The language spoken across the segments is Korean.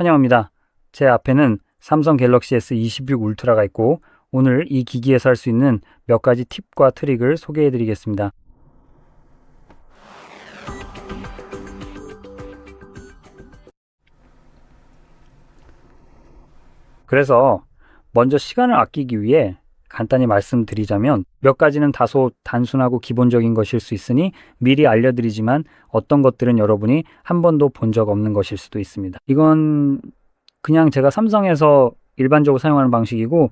환영합니다. 제 앞에는 삼성 갤럭시 S26 울트라가 있고 오늘 이 기기에서 할 수 있는 몇 가지 팁과 트릭을 소개해 드리겠습니다. 그래서 먼저 시간을 아끼기 위해 간단히 말씀드리자면 몇 가지는 다소 단순하고 기본적인 것일 수 있으니 미리 알려드리지만 어떤 것들은 여러분이 한 번도 본 적 없는 것일 수도 있습니다. 이건 그냥 제가 삼성에서 일반적으로 사용하는 방식이고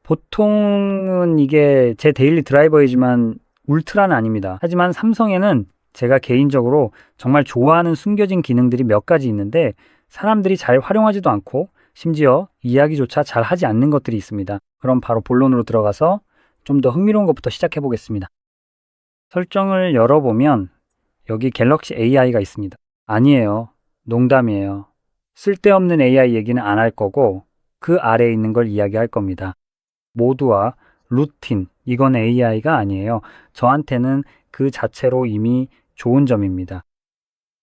보통은 이게 제 데일리 드라이버이지만 울트라는 아닙니다. 하지만 삼성에는 제가 개인적으로 정말 좋아하는 숨겨진 기능들이 몇 가지 있는데 사람들이 잘 활용하지도 않고 심지어 이야기조차 잘 하지 않는 것들이 있습니다. 그럼 바로 본론으로 들어가서 좀 더 흥미로운 것부터 시작해 보겠습니다. 설정을 열어보면 여기 갤럭시 AI가 있습니다. 아니에요. 농담이에요. 쓸데없는 AI 얘기는 안 할 거고 그 아래에 있는 걸 이야기할 겁니다. 모드와 루틴, 이건 AI가 아니에요. 저한테는 그 자체로 이미 좋은 점입니다.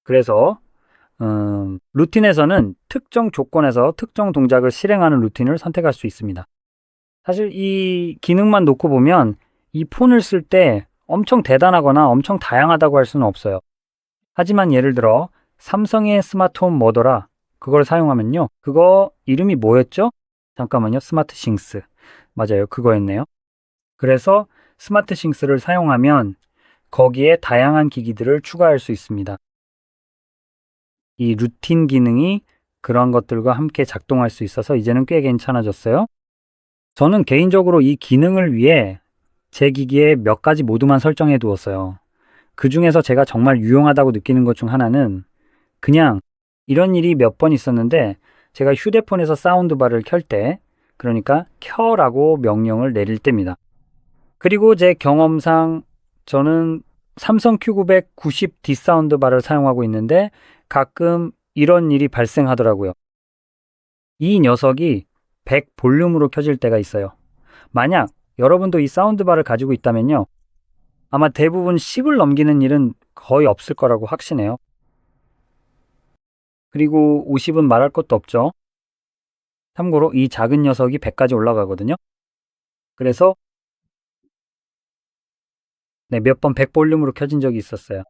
그래서 루틴에서는 특정 조건에서 특정 동작을 실행하는 루틴을 선택할 수 있습니다. 사실 이 기능만 놓고 보면 이 폰을 쓸 때 엄청 대단하거나 엄청 다양하다고 할 수는 없어요. 하지만 예를 들어 삼성의 스마트홈 뭐더라? 그걸 사용하면요. 그거 이름이 뭐였죠? 잠깐만요. 스마트싱스. 맞아요. 그거였네요. 그래서 스마트싱스를 사용하면 거기에 다양한 기기들을 추가할 수 있습니다. 이 루틴 기능이 그런 것들과 함께 작동할 수 있어서 이제는 꽤 괜찮아졌어요. 저는 개인적으로 이 기능을 위해 제 기기에 몇 가지 모드만 설정해 두었어요. 그 중에서 제가 정말 유용하다고 느끼는 것 중 하나는 그냥 이런 일이 몇 번 있었는데 제가 휴대폰에서 사운드바를 켤 때, 그러니까 켜라고 명령을 내릴 때입니다. 그리고 제 경험상 저는 삼성 Q900 90D 사운드바를 사용하고 있는데 가끔 이런 일이 발생하더라고요. 이 녀석이 100 볼륨으로 켜질 때가 있어요. 만약 여러분도 이 사운드바를 가지고 있다면요. 아마 대부분 10을 넘기는 일은 거의 없을 거라고 확신해요. 그리고 50은 말할 것도 없죠. 참고로 이 작은 녀석이 100까지 올라가거든요. 그래서 몇 번 100 볼륨으로 켜진 적이 있었어요.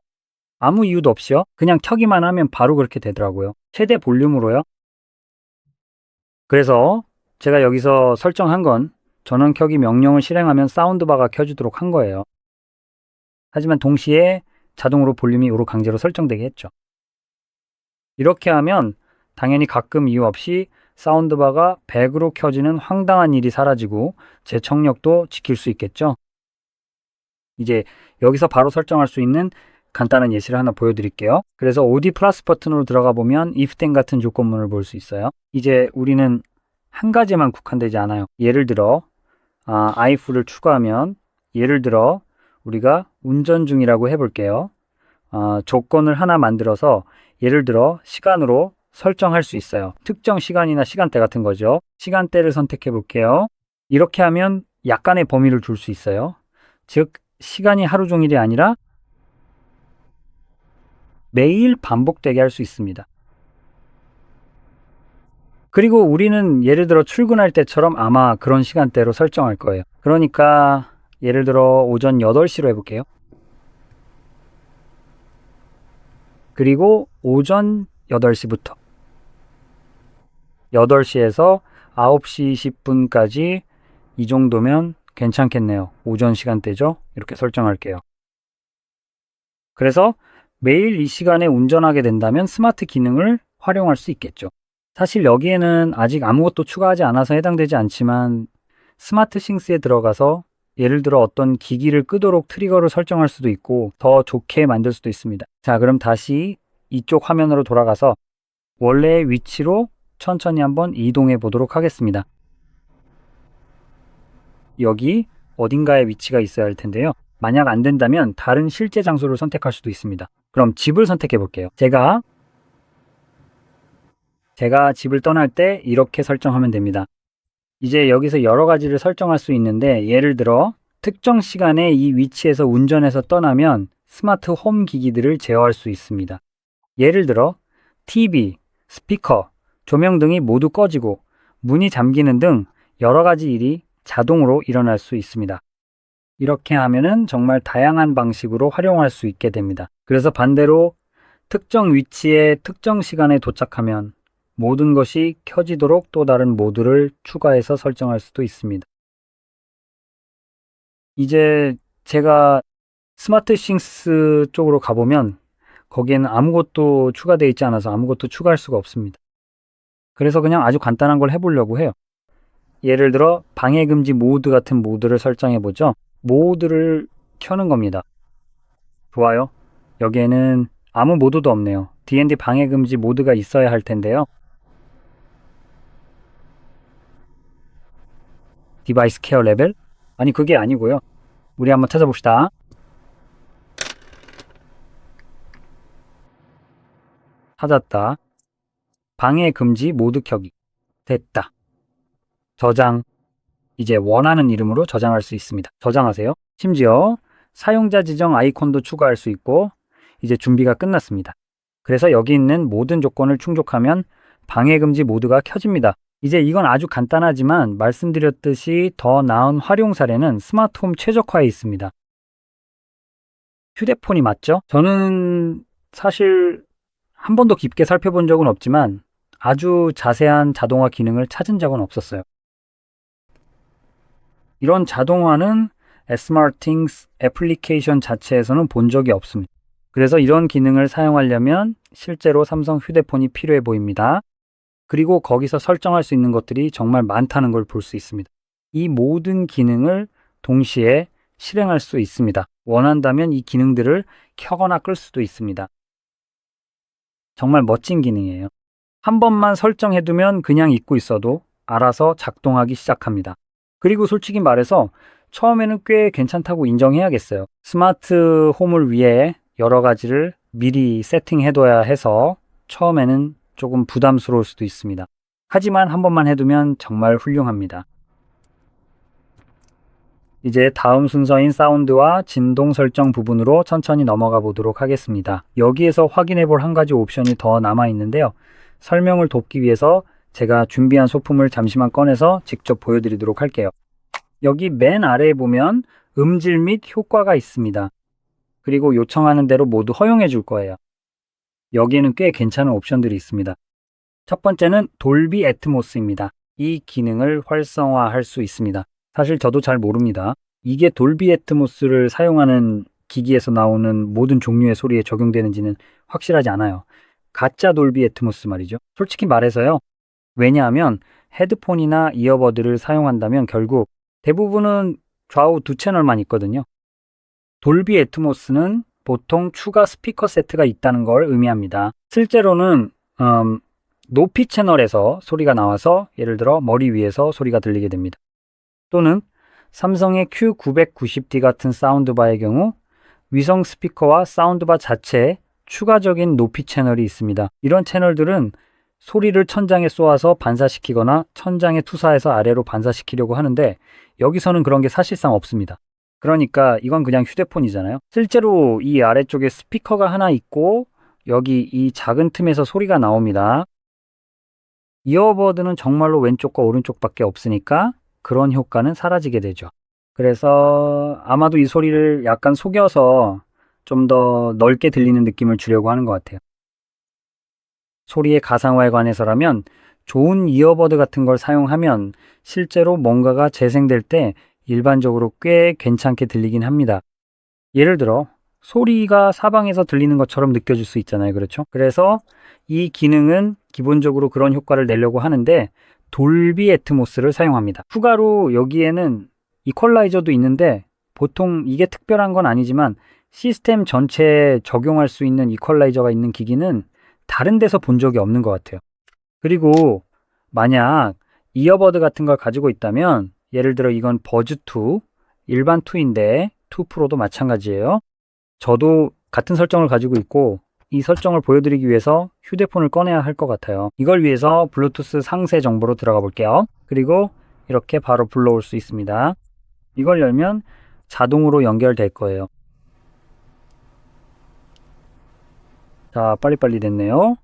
아무 이유도 없이요. 그냥 켜기만 하면 바로 그렇게 되더라고요. 최대 볼륨으로요. 그래서 제가 여기서 설정한 건 전원 켜기 명령을 실행하면 사운드바가 켜지도록 한 거예요. 하지만 동시에 자동으로 볼륨이 요로 강제로 설정되게 했죠. 이렇게 하면 당연히 가끔 이유 없이 사운드바가 100으로 켜지는 황당한 일이 사라지고 제 청력도 지킬 수 있겠죠. 이제 여기서 바로 설정할 수 있는 간단한 예시를 하나 보여드릴게요. 그래서 OD 플러스 버튼으로 들어가 보면 if then 같은 조건문을 볼 수 있어요. 이제 우리는 한 가지만 국한되지 않아요. 예를 들어 if를 추가하면 예를 들어 우리가 운전 중이라고 해볼게요. 조건을 하나 만들어서 예를 들어 시간으로 설정할 수 있어요. 특정 시간이나 시간대 같은 거죠. 시간대를 선택해 볼게요. 이렇게 하면 약간의 범위를 둘 수 있어요. 즉 시간이 하루 종일이 아니라 매일 반복되게 할 수 있습니다. 그리고 우리는 예를 들어 출근할 때처럼 아마 그런 시간대로 설정할 거예요. 그러니까 예를 들어 오전 8시로 해볼게요. 그리고 오전 8시부터 8시에서 9시 20분까지 이 정도면 괜찮겠네요. 오전 시간대죠? 이렇게 설정할게요. 그래서 매일 이 시간에 운전하게 된다면 스마트 기능을 활용할 수 있겠죠. 사실 여기에는 아직 아무것도 추가하지 않아서 해당되지 않지만 스마트 싱스에 들어가서 예를 들어 어떤 기기를 끄도록 트리거를 설정할 수도 있고 더 좋게 만들 수도 있습니다. 자, 그럼 다시 이쪽 화면으로 돌아가서 원래의 위치로 천천히 한번 이동해 보도록 하겠습니다. 여기 어딘가에 위치가 있어야 할 텐데요. 만약 안 된다면 다른 실제 장소를 선택할 수도 있습니다. 그럼 집을 선택해 볼게요. 제가 집을 떠날 때 이렇게 설정하면 됩니다. 이제 여기서 여러 가지를 설정할 수 있는데 예를 들어 특정 시간에 이 위치에서 운전해서 떠나면 스마트 홈 기기들을 제어할 수 있습니다. 예를 들어 TV, 스피커, 조명등이 모두 꺼지고 문이 잠기는 등 여러 가지 일이 자동으로 일어날 수 있습니다. 이렇게 하면은 정말 다양한 방식으로 활용할 수 있게 됩니다. 그래서 반대로 특정 위치에 특정 시간에 도착하면 모든 것이 켜지도록 또 다른 모드를 추가해서 설정할 수도 있습니다. 이제 제가 스마트싱스 쪽으로 가보면 거기에는 아무것도 추가되어 있지 않아서 아무것도 추가할 수가 없습니다. 그래서 그냥 아주 간단한 걸 해보려고 해요. 예를 들어 방해금지 모드 같은 모드를 설정해보죠. 모드를 켜는 겁니다. 좋아요. 여기에는 아무 모드도 없네요. D&D 방해금지 모드가 있어야 할 텐데요. 디바이스 케어 레벨? 아니 그게 아니고요. 우리 한번 찾아봅시다. 찾았다. 방해금지 모드 켜기. 됐다. 저장. 이제 원하는 이름으로 저장할 수 있습니다. 저장하세요. 심지어 사용자 지정 아이콘도 추가할 수 있고 이제 준비가 끝났습니다. 그래서 여기 있는 모든 조건을 충족하면 방해금지 모드가 켜집니다. 이제 이건 아주 간단하지만 말씀드렸듯이 더 나은 활용 사례는 스마트홈 최적화에 있습니다. 휴대폰이 맞죠? 저는 사실 한 번도 깊게 살펴본 적은 없지만 아주 자세한 자동화 기능을 찾은 적은 없었어요. 이런 자동화는 SmartThings 애플리케이션 자체에서는 본 적이 없습니다. 그래서 이런 기능을 사용하려면 실제로 삼성 휴대폰이 필요해 보입니다. 그리고 거기서 설정할 수 있는 것들이 정말 많다는 걸 볼 수 있습니다. 이 모든 기능을 동시에 실행할 수 있습니다. 원한다면 이 기능들을 켜거나 끌 수도 있습니다. 정말 멋진 기능이에요. 한 번만 설정해두면 그냥 잊고 있어도 알아서 작동하기 시작합니다. 그리고 솔직히 말해서 처음에는 꽤 괜찮다고 인정해야겠어요. 스마트 홈을 위해 여러 가지를 미리 세팅해둬야 해서 처음에는 조금 부담스러울 수도 있습니다. 하지만 한 번만 해두면 정말 훌륭합니다. 이제 다음 순서인 사운드와 진동 설정 부분으로 천천히 넘어가 보도록 하겠습니다. 여기에서 확인해 볼 한 가지 옵션이 더 남아 있는데요. 설명을 돕기 위해서 제가 준비한 소품을 잠시만 꺼내서 직접 보여드리도록 할게요. 여기 맨 아래에 보면 음질 및 효과가 있습니다. 그리고 요청하는 대로 모두 허용해 줄 거예요. 여기에는 꽤 괜찮은 옵션들이 있습니다. 첫 번째는 돌비 애트모스입니다. 이 기능을 활성화할 수 있습니다. 사실 저도 잘 모릅니다. 이게 돌비 애트모스를 사용하는 기기에서 나오는 모든 종류의 소리에 적용되는지는 확실하지 않아요. 가짜 돌비 애트모스 말이죠. 솔직히 말해서요. 왜냐하면 헤드폰이나 이어버드를 사용한다면 결국 대부분은 좌우 두 채널만 있거든요. 돌비 애트모스는 보통 추가 스피커 세트가 있다는 걸 의미합니다. 실제로는 높이 채널에서 소리가 나와서 예를 들어 머리 위에서 소리가 들리게 됩니다. 또는 삼성의 Q990D 같은 사운드바의 경우 위성 스피커와 사운드바 자체에 추가적인 높이 채널이 있습니다. 이런 채널들은 소리를 천장에 쏘아서 반사시키거나 천장에 투사해서 아래로 반사시키려고 하는데 여기서는 그런 게 사실상 없습니다. 그러니까 이건 그냥 휴대폰이잖아요. 실제로 이 아래쪽에 스피커가 하나 있고 여기 이 작은 틈에서 소리가 나옵니다. 이어버드는 정말로 왼쪽과 오른쪽밖에 없으니까 그런 효과는 사라지게 되죠. 그래서 아마도 이 소리를 약간 속여서 좀 더 넓게 들리는 느낌을 주려고 하는 것 같아요. 소리의 가상화에 관해서라면 좋은 이어버드 같은 걸 사용하면 실제로 뭔가가 재생될 때 일반적으로 꽤 괜찮게 들리긴 합니다. 예를 들어 소리가 사방에서 들리는 것처럼 느껴질 수 있잖아요. 그렇죠? 그래서 이 기능은 기본적으로 그런 효과를 내려고 하는데 돌비 애트모스를 사용합니다. 추가로 여기에는 이퀄라이저도 있는데 보통 이게 특별한 건 아니지만 시스템 전체에 적용할 수 있는 이퀄라이저가 있는 기기는 다른 데서 본 적이 없는 것 같아요. 그리고 만약 이어버드 같은 걸 가지고 있다면 예를 들어 이건 버즈2 일반 2인데 2 프로도 마찬가지예요. 저도 같은 설정을 가지고 있고 이 설정을 보여드리기 위해서 휴대폰을 꺼내야 할 것 같아요. 이걸 위해서 블루투스 상세 정보로 들어가 볼게요. 그리고 이렇게 바로 불러올 수 있습니다. 이걸 열면 자동으로 연결될 거예요. 자, 빨리빨리 됐네요.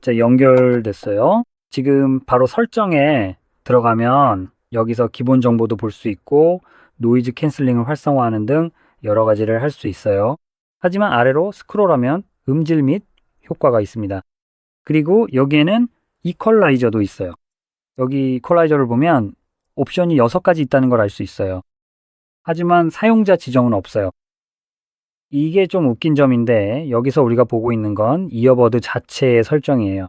자, 연결됐어요. 지금 바로 설정에 들어가면 여기서 기본 정보도 볼 수 있고 노이즈 캔슬링을 활성화하는 등 여러 가지를 할 수 있어요. 하지만 아래로 스크롤하면 음질 및 효과가 있습니다. 그리고 여기에는 이퀄라이저도 있어요. 여기 이퀄라이저를 보면 옵션이 6가지 있다는 걸 알 수 있어요. 하지만 사용자 지정은 없어요. 이게 좀 웃긴 점인데 여기서 우리가 보고 있는 건 이어버드 자체의 설정이에요.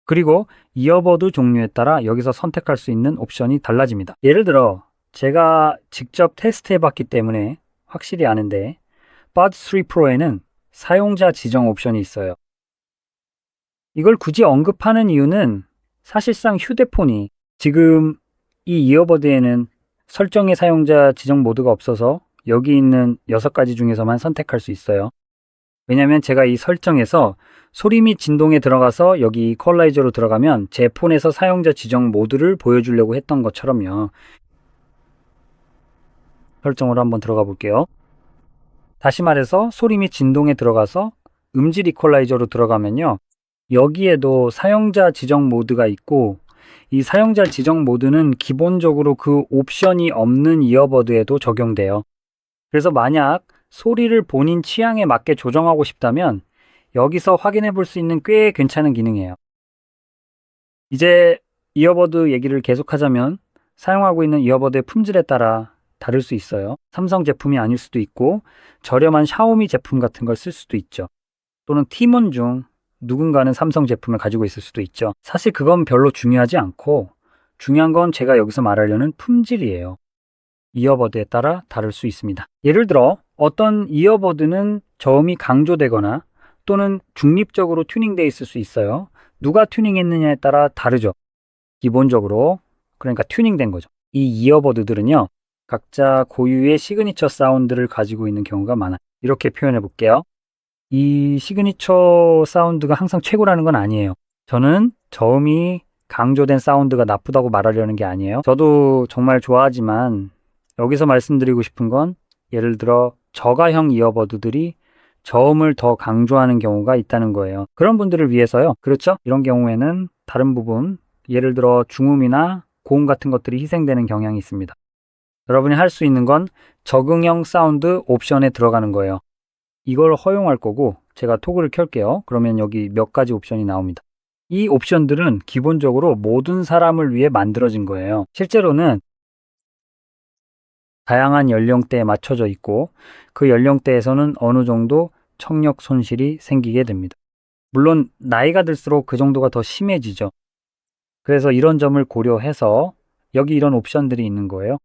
그리고 이어버드 종류에 따라 여기서 선택할 수 있는 옵션이 달라집니다. 예를 들어 제가 직접 테스트 해봤기 때문에 확실히 아는데 Buds 3 Pro에는 사용자 지정 옵션이 있어요. 이걸 굳이 언급하는 이유는 사실상 휴대폰이 지금 이 이어버드에는 설정의 사용자 지정 모드가 없어서 여기 있는 6가지 중에서만 선택할 수 있어요. 왜냐하면 제가 이 설정에서 소리 및 진동에 들어가서 여기 이퀄라이저로 들어가면 제 폰에서 사용자 지정 모드를 보여주려고 했던 것처럼요. 설정으로 한번 들어가 볼게요. 다시 말해서 소리 및 진동에 들어가서 음질 이퀄라이저로 들어가면요. 여기에도 사용자 지정 모드가 있고 이 사용자 지정 모드는 기본적으로 그 옵션이 없는 이어버드에도 적용돼요. 그래서 만약 소리를 본인 취향에 맞게 조정하고 싶다면 여기서 확인해 볼 수 있는 꽤 괜찮은 기능이에요. 이제 이어버드 얘기를 계속하자면 사용하고 있는 이어버드의 품질에 따라 다를 수 있어요. 삼성 제품이 아닐 수도 있고 저렴한 샤오미 제품 같은 걸 쓸 수도 있죠. 또는 팀원 중 누군가는 삼성 제품을 가지고 있을 수도 있죠. 사실 그건 별로 중요하지 않고 중요한 건 제가 여기서 말하려는 품질이에요. 이어버드에 따라 다를 수 있습니다. 예를 들어 어떤 이어버드는 저음이 강조되거나 또는 중립적으로 튜닝되어 있을 수 있어요. 누가 튜닝했느냐에 따라 다르죠. 기본적으로 그러니까 튜닝된 거죠. 이 이어버드들은요. 각자 고유의 시그니처 사운드를 가지고 있는 경우가 많아요. 이렇게 표현해 볼게요. 이 시그니처 사운드가 항상 최고라는 건 아니에요. 저는 저음이 강조된 사운드가 나쁘다고 말하려는 게 아니에요. 저도 정말 좋아하지만 여기서 말씀드리고 싶은 건 예를 들어 저가형 이어버드들이 저음을 더 강조하는 경우가 있다는 거예요. 그런 분들을 위해서요. 그렇죠? 이런 경우에는 다른 부분, 예를 들어 중음이나 고음 같은 것들이 희생되는 경향이 있습니다. 여러분이 할 수 있는 건 적응형 사운드 옵션에 들어가는 거예요. 이걸 허용할 거고 제가 토글을 켤게요. 그러면 여기 몇 가지 옵션이 나옵니다. 이 옵션들은 기본적으로 모든 사람을 위해 만들어진 거예요. 실제로는 다양한 연령대에 맞춰져 있고 그 연령대에서는 어느 정도 청력 손실이 생기게 됩니다. 물론 나이가 들수록 그 정도가 더 심해지죠. 그래서 이런 점을 고려해서 여기 이런 옵션들이 있는 거예요.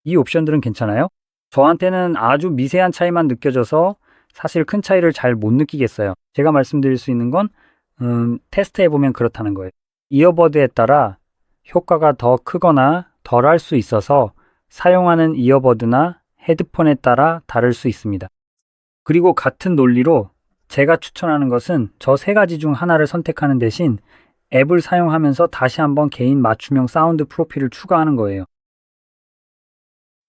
이 옵션들은 괜찮아요? 저한테는 아주 미세한 차이만 느껴져서 사실 큰 차이를 잘 못 느끼겠어요. 제가 말씀드릴 수 있는 건 테스트해보면 그렇다는 거예요. 이어버드에 따라 효과가 더 크거나 덜할 수 있어서 사용하는 이어버드나 헤드폰에 따라 다를 수 있습니다. 그리고 같은 논리로 제가 추천하는 것은 저 3가지 중 하나를 선택하는 대신 앱을 사용하면서 다시 한번 개인 맞춤형 사운드 프로필을 추가하는 거예요.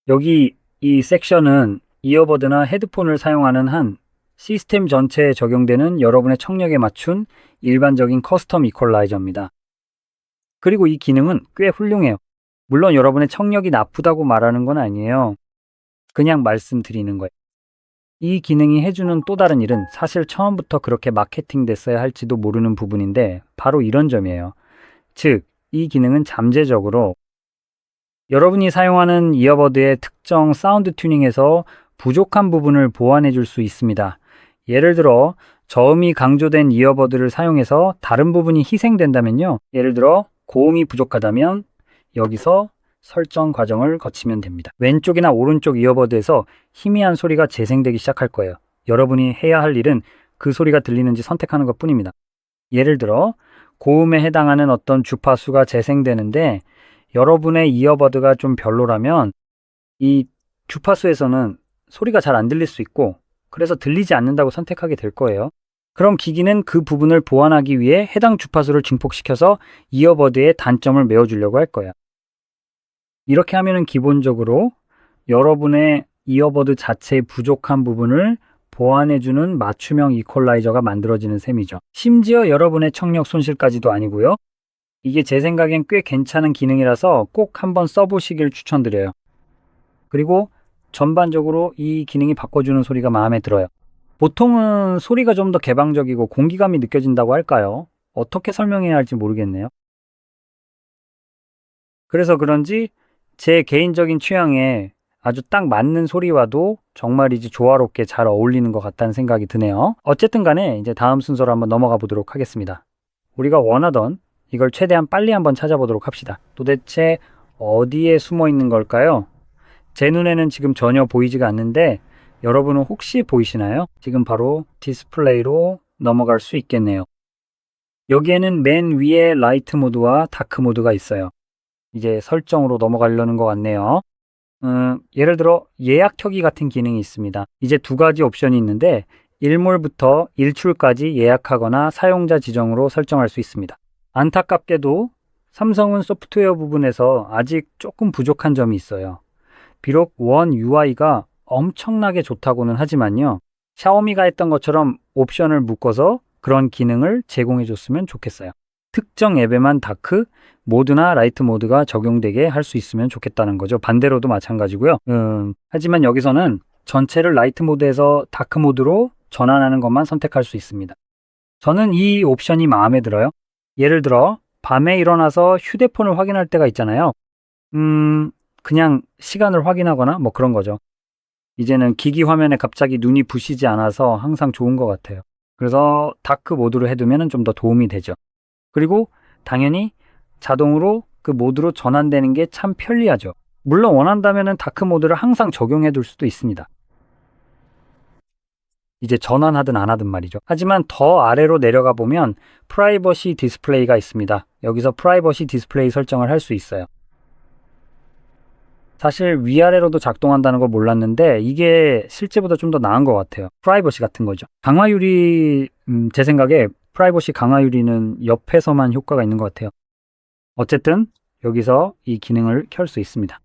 여기 이 섹션은 이어버드나 헤드폰을 사용하는 한 시스템 전체에 적용되는 여러분의 청력에 맞춘 일반적인 커스텀 이퀄라이저입니다. 그리고 이 기능은 꽤 훌륭해요. 물론 여러분의 청력이 나쁘다고 말하는 건 아니에요. 그냥 말씀드리는 거예요. 이 기능이 해주는 또 다른 일은 사실 처음부터 그렇게 마케팅 됐어야 할지도 모르는 부분인데 바로 이런 점이에요. 즉, 이 기능은 잠재적으로 여러분이 사용하는 이어버드의 특정 사운드 튜닝에서 부족한 부분을 보완해 줄 수 있습니다. 예를 들어 저음이 강조된 이어버드를 사용해서 다른 부분이 희생된다면요. 예를 들어 고음이 부족하다면 여기서 설정 과정을 거치면 됩니다. 왼쪽이나 오른쪽 이어버드에서 희미한 소리가 재생되기 시작할 거예요. 여러분이 해야 할 일은 그 소리가 들리는지 선택하는 것 뿐입니다. 예를 들어 고음에 해당하는 어떤 주파수가 재생되는데 여러분의 이어버드가 좀 별로라면 이 주파수에서는 소리가 잘 안 들릴 수 있고 그래서 들리지 않는다고 선택하게 될 거예요. 그럼 기기는 그 부분을 보완하기 위해 해당 주파수를 증폭시켜서 이어버드의 단점을 메워주려고 할 거야. 이렇게 하면은 기본적으로 여러분의 이어버드 자체의 부족한 부분을 보완해주는 맞춤형 이퀄라이저가 만들어지는 셈이죠. 심지어 여러분의 청력 손실까지도 아니고요. 이게 제 생각엔 꽤 괜찮은 기능이라서 꼭 한번 써보시길 추천드려요. 그리고 전반적으로 이 기능이 바꿔주는 소리가 마음에 들어요. 보통은 소리가 좀 더 개방적이고 공기감이 느껴진다고 할까요? 어떻게 설명해야 할지 모르겠네요. 그래서 그런지 제 개인적인 취향에 아주 딱 맞는 소리와도 정말이지 조화롭게 잘 어울리는 것 같다는 생각이 드네요. 어쨌든 간에 이제 다음 순서로 한번 넘어가 보도록 하겠습니다. 우리가 원하던 이걸 최대한 빨리 한번 찾아보도록 합시다. 도대체 어디에 숨어 있는 걸까요? 제 눈에는 지금 전혀 보이지가 않는데 여러분은 혹시 보이시나요? 지금 바로 디스플레이로 넘어갈 수 있겠네요. 여기에는 맨 위에 라이트 모드와 다크 모드가 있어요. 이제 설정으로 넘어가려는 것 같네요. 예를 들어 예약 켜기 같은 기능이 있습니다. 이제 두 가지 옵션이 있는데 일몰부터 일출까지 예약하거나 사용자 지정으로 설정할 수 있습니다. 안타깝게도 삼성은 소프트웨어 부분에서 아직 조금 부족한 점이 있어요. 비록 원 UI가 엄청나게 좋다고는 하지만요. 샤오미가 했던 것처럼 옵션을 묶어서 그런 기능을 제공해 줬으면 좋겠어요. 특정 앱에만 다크, 모드나 라이트 모드가 적용되게 할 수 있으면 좋겠다는 거죠. 반대로도 마찬가지고요. 하지만 여기서는 전체를 라이트 모드에서 다크 모드로 전환하는 것만 선택할 수 있습니다. 저는 이 옵션이 마음에 들어요. 예를 들어 밤에 일어나서 휴대폰을 확인할 때가 있잖아요. 그냥 시간을 확인하거나 뭐 그런 거죠. 이제는 기기 화면에 갑자기 눈이 부시지 않아서 항상 좋은 것 같아요. 그래서 다크 모드로 해두면 좀 더 도움이 되죠. 그리고 당연히 자동으로 그 모드로 전환되는 게 참 편리하죠. 물론 원한다면 다크 모드를 항상 적용해 둘 수도 있습니다. 이제 전환하든 안 하든 말이죠. 하지만 더 아래로 내려가 보면 프라이버시 디스플레이가 있습니다. 여기서 프라이버시 디스플레이 설정을 할 수 있어요. 사실 위아래로도 작동한다는 걸 몰랐는데 이게 실제보다 좀 더 나은 것 같아요. 프라이버시 같은 거죠. 강화유리, 제 생각에 프라이버시 강화유리는 옆에서만 효과가 있는 것 같아요. 어쨌든 여기서 이 기능을 켤 수 있습니다.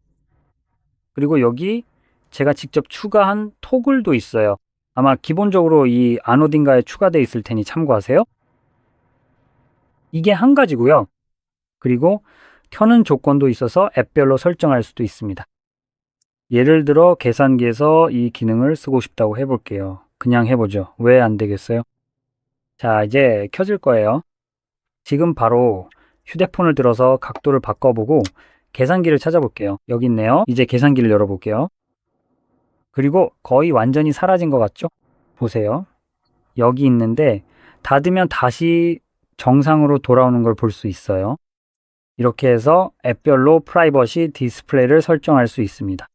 그리고 여기 제가 직접 추가한 토글도 있어요. 아마 기본적으로 이 안 어딘가에 추가되어 있을 테니 참고하세요. 이게 한 가지고요. 그리고 켜는 조건도 있어서 앱별로 설정할 수도 있습니다. 예를 들어 계산기에서 이 기능을 쓰고 싶다고 해볼게요. 그냥 해보죠. 왜 안 되겠어요? 자, 이제 켜질 거예요. 지금 바로 휴대폰을 들어서 각도를 바꿔보고 계산기를 찾아볼게요. 여기 있네요. 이제 계산기를 열어볼게요. 그리고 거의 완전히 사라진 것 같죠? 보세요. 여기 있는데 닫으면 다시 정상으로 돌아오는 걸 볼 수 있어요. 이렇게 해서 앱별로 프라이버시 디스플레이를 설정할 수 있습니다.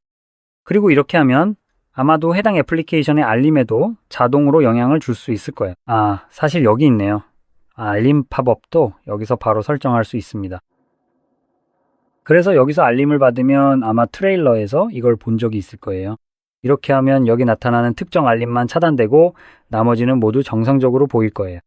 그리고 이렇게 하면 아마도 해당 애플리케이션의 알림에도 자동으로 영향을 줄 수 있을 거예요. 아, 사실 여기 있네요. 알림 팝업도 여기서 바로 설정할 수 있습니다. 그래서 여기서 알림을 받으면 아마 트레일러에서 이걸 본 적이 있을 거예요. 이렇게 하면 여기 나타나는 특정 알림만 차단되고 나머지는 모두 정상적으로 보일 거예요.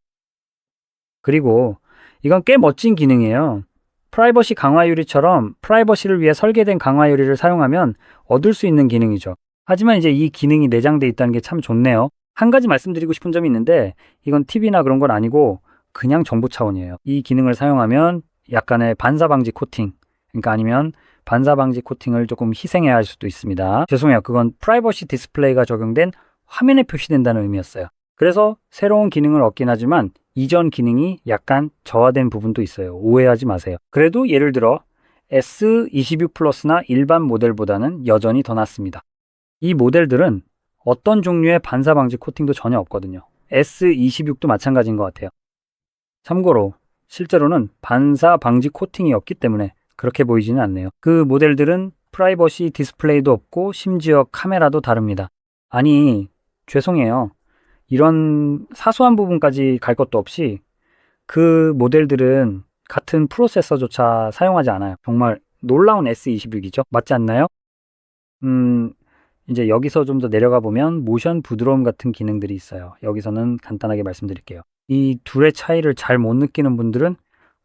그리고 이건 꽤 멋진 기능이에요. 프라이버시 강화유리처럼 프라이버시를 위해 설계된 강화유리를 사용하면 얻을 수 있는 기능이죠. 하지만 이제 이 기능이 내장되어 있다는 게 참 좋네요. 한 가지 말씀드리고 싶은 점이 있는데 이건 팁이나 그런 건 아니고 그냥 정보 차원이에요. 이 기능을 사용하면 약간의 반사 방지 코팅, 그러니까 아니면 반사 방지 코팅을 조금 희생해야 할 수도 있습니다. 죄송해요. 그건 프라이버시 디스플레이가 적용된 화면에 표시된다는 의미였어요. 그래서 새로운 기능을 얻긴 하지만 이전 기능이 약간 저하된 부분도 있어요. 오해하지 마세요. 그래도 예를 들어 S26 플러스나 일반 모델보다는 여전히 더 낫습니다. 이 모델들은 어떤 종류의 반사 방지 코팅도 전혀 없거든요. S26도 마찬가지인 것 같아요. 참고로 실제로는 반사 방지 코팅이 없기 때문에 그렇게 보이지는 않네요. 그 모델들은 프라이버시 디스플레이도 없고 심지어 카메라도 다릅니다. 아니, 죄송해요. 이런 사소한 부분까지 갈 것도 없이 그 모델들은 같은 프로세서조차 사용하지 않아요. 정말 놀라운 S26이죠. 맞지 않나요? 이제 여기서 좀 더 내려가 보면 모션 부드러움 같은 기능들이 있어요. 여기서는 간단하게 말씀드릴게요. 이 둘의 차이를 잘 못 느끼는 분들은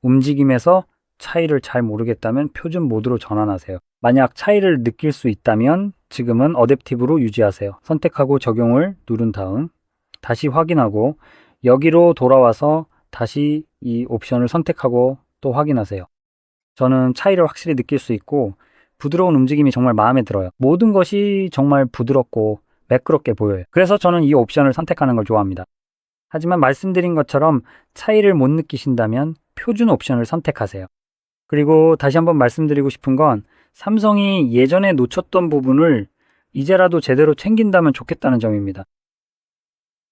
움직임에서 차이를 잘 모르겠다면 표준 모드로 전환하세요. 만약 차이를 느낄 수 있다면 지금은 어댑티브로 유지하세요. 선택하고 적용을 누른 다음 다시 확인하고 여기로 돌아와서 다시 이 옵션을 선택하고 또 확인하세요. 저는 차이를 확실히 느낄 수 있고 부드러운 움직임이 정말 마음에 들어요. 모든 것이 정말 부드럽고 매끄럽게 보여요. 그래서 저는 이 옵션을 선택하는 걸 좋아합니다. 하지만 말씀드린 것처럼 차이를 못 느끼신다면 표준 옵션을 선택하세요. 그리고 다시 한번 말씀드리고 싶은 건 삼성이 예전에 놓쳤던 부분을 이제라도 제대로 챙긴다면 좋겠다는 점입니다.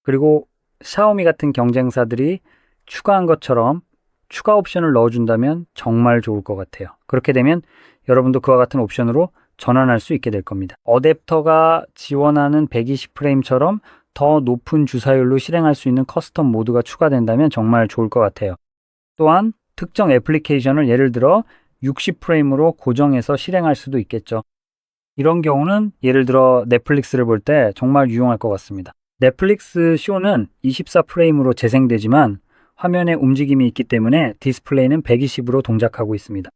그리고 샤오미 같은 경쟁사들이 추가한 것처럼 추가 옵션을 넣어준다면 정말 좋을 것 같아요. 그렇게 되면 여러분도 그와 같은 옵션으로 전환할 수 있게 될 겁니다. 어댑터가 지원하는 120프레임처럼 더 높은 주사율로 실행할 수 있는 커스텀 모드가 추가된다면 정말 좋을 것 같아요. 또한 특정 애플리케이션을 예를 들어 60프레임으로 고정해서 실행할 수도 있겠죠. 이런 경우는 예를 들어 넷플릭스를 볼 때 정말 유용할 것 같습니다. 넷플릭스 쇼는 24프레임으로 재생되지만 화면에 움직임이 있기 때문에 디스플레이는 120으로 동작하고 있습니다.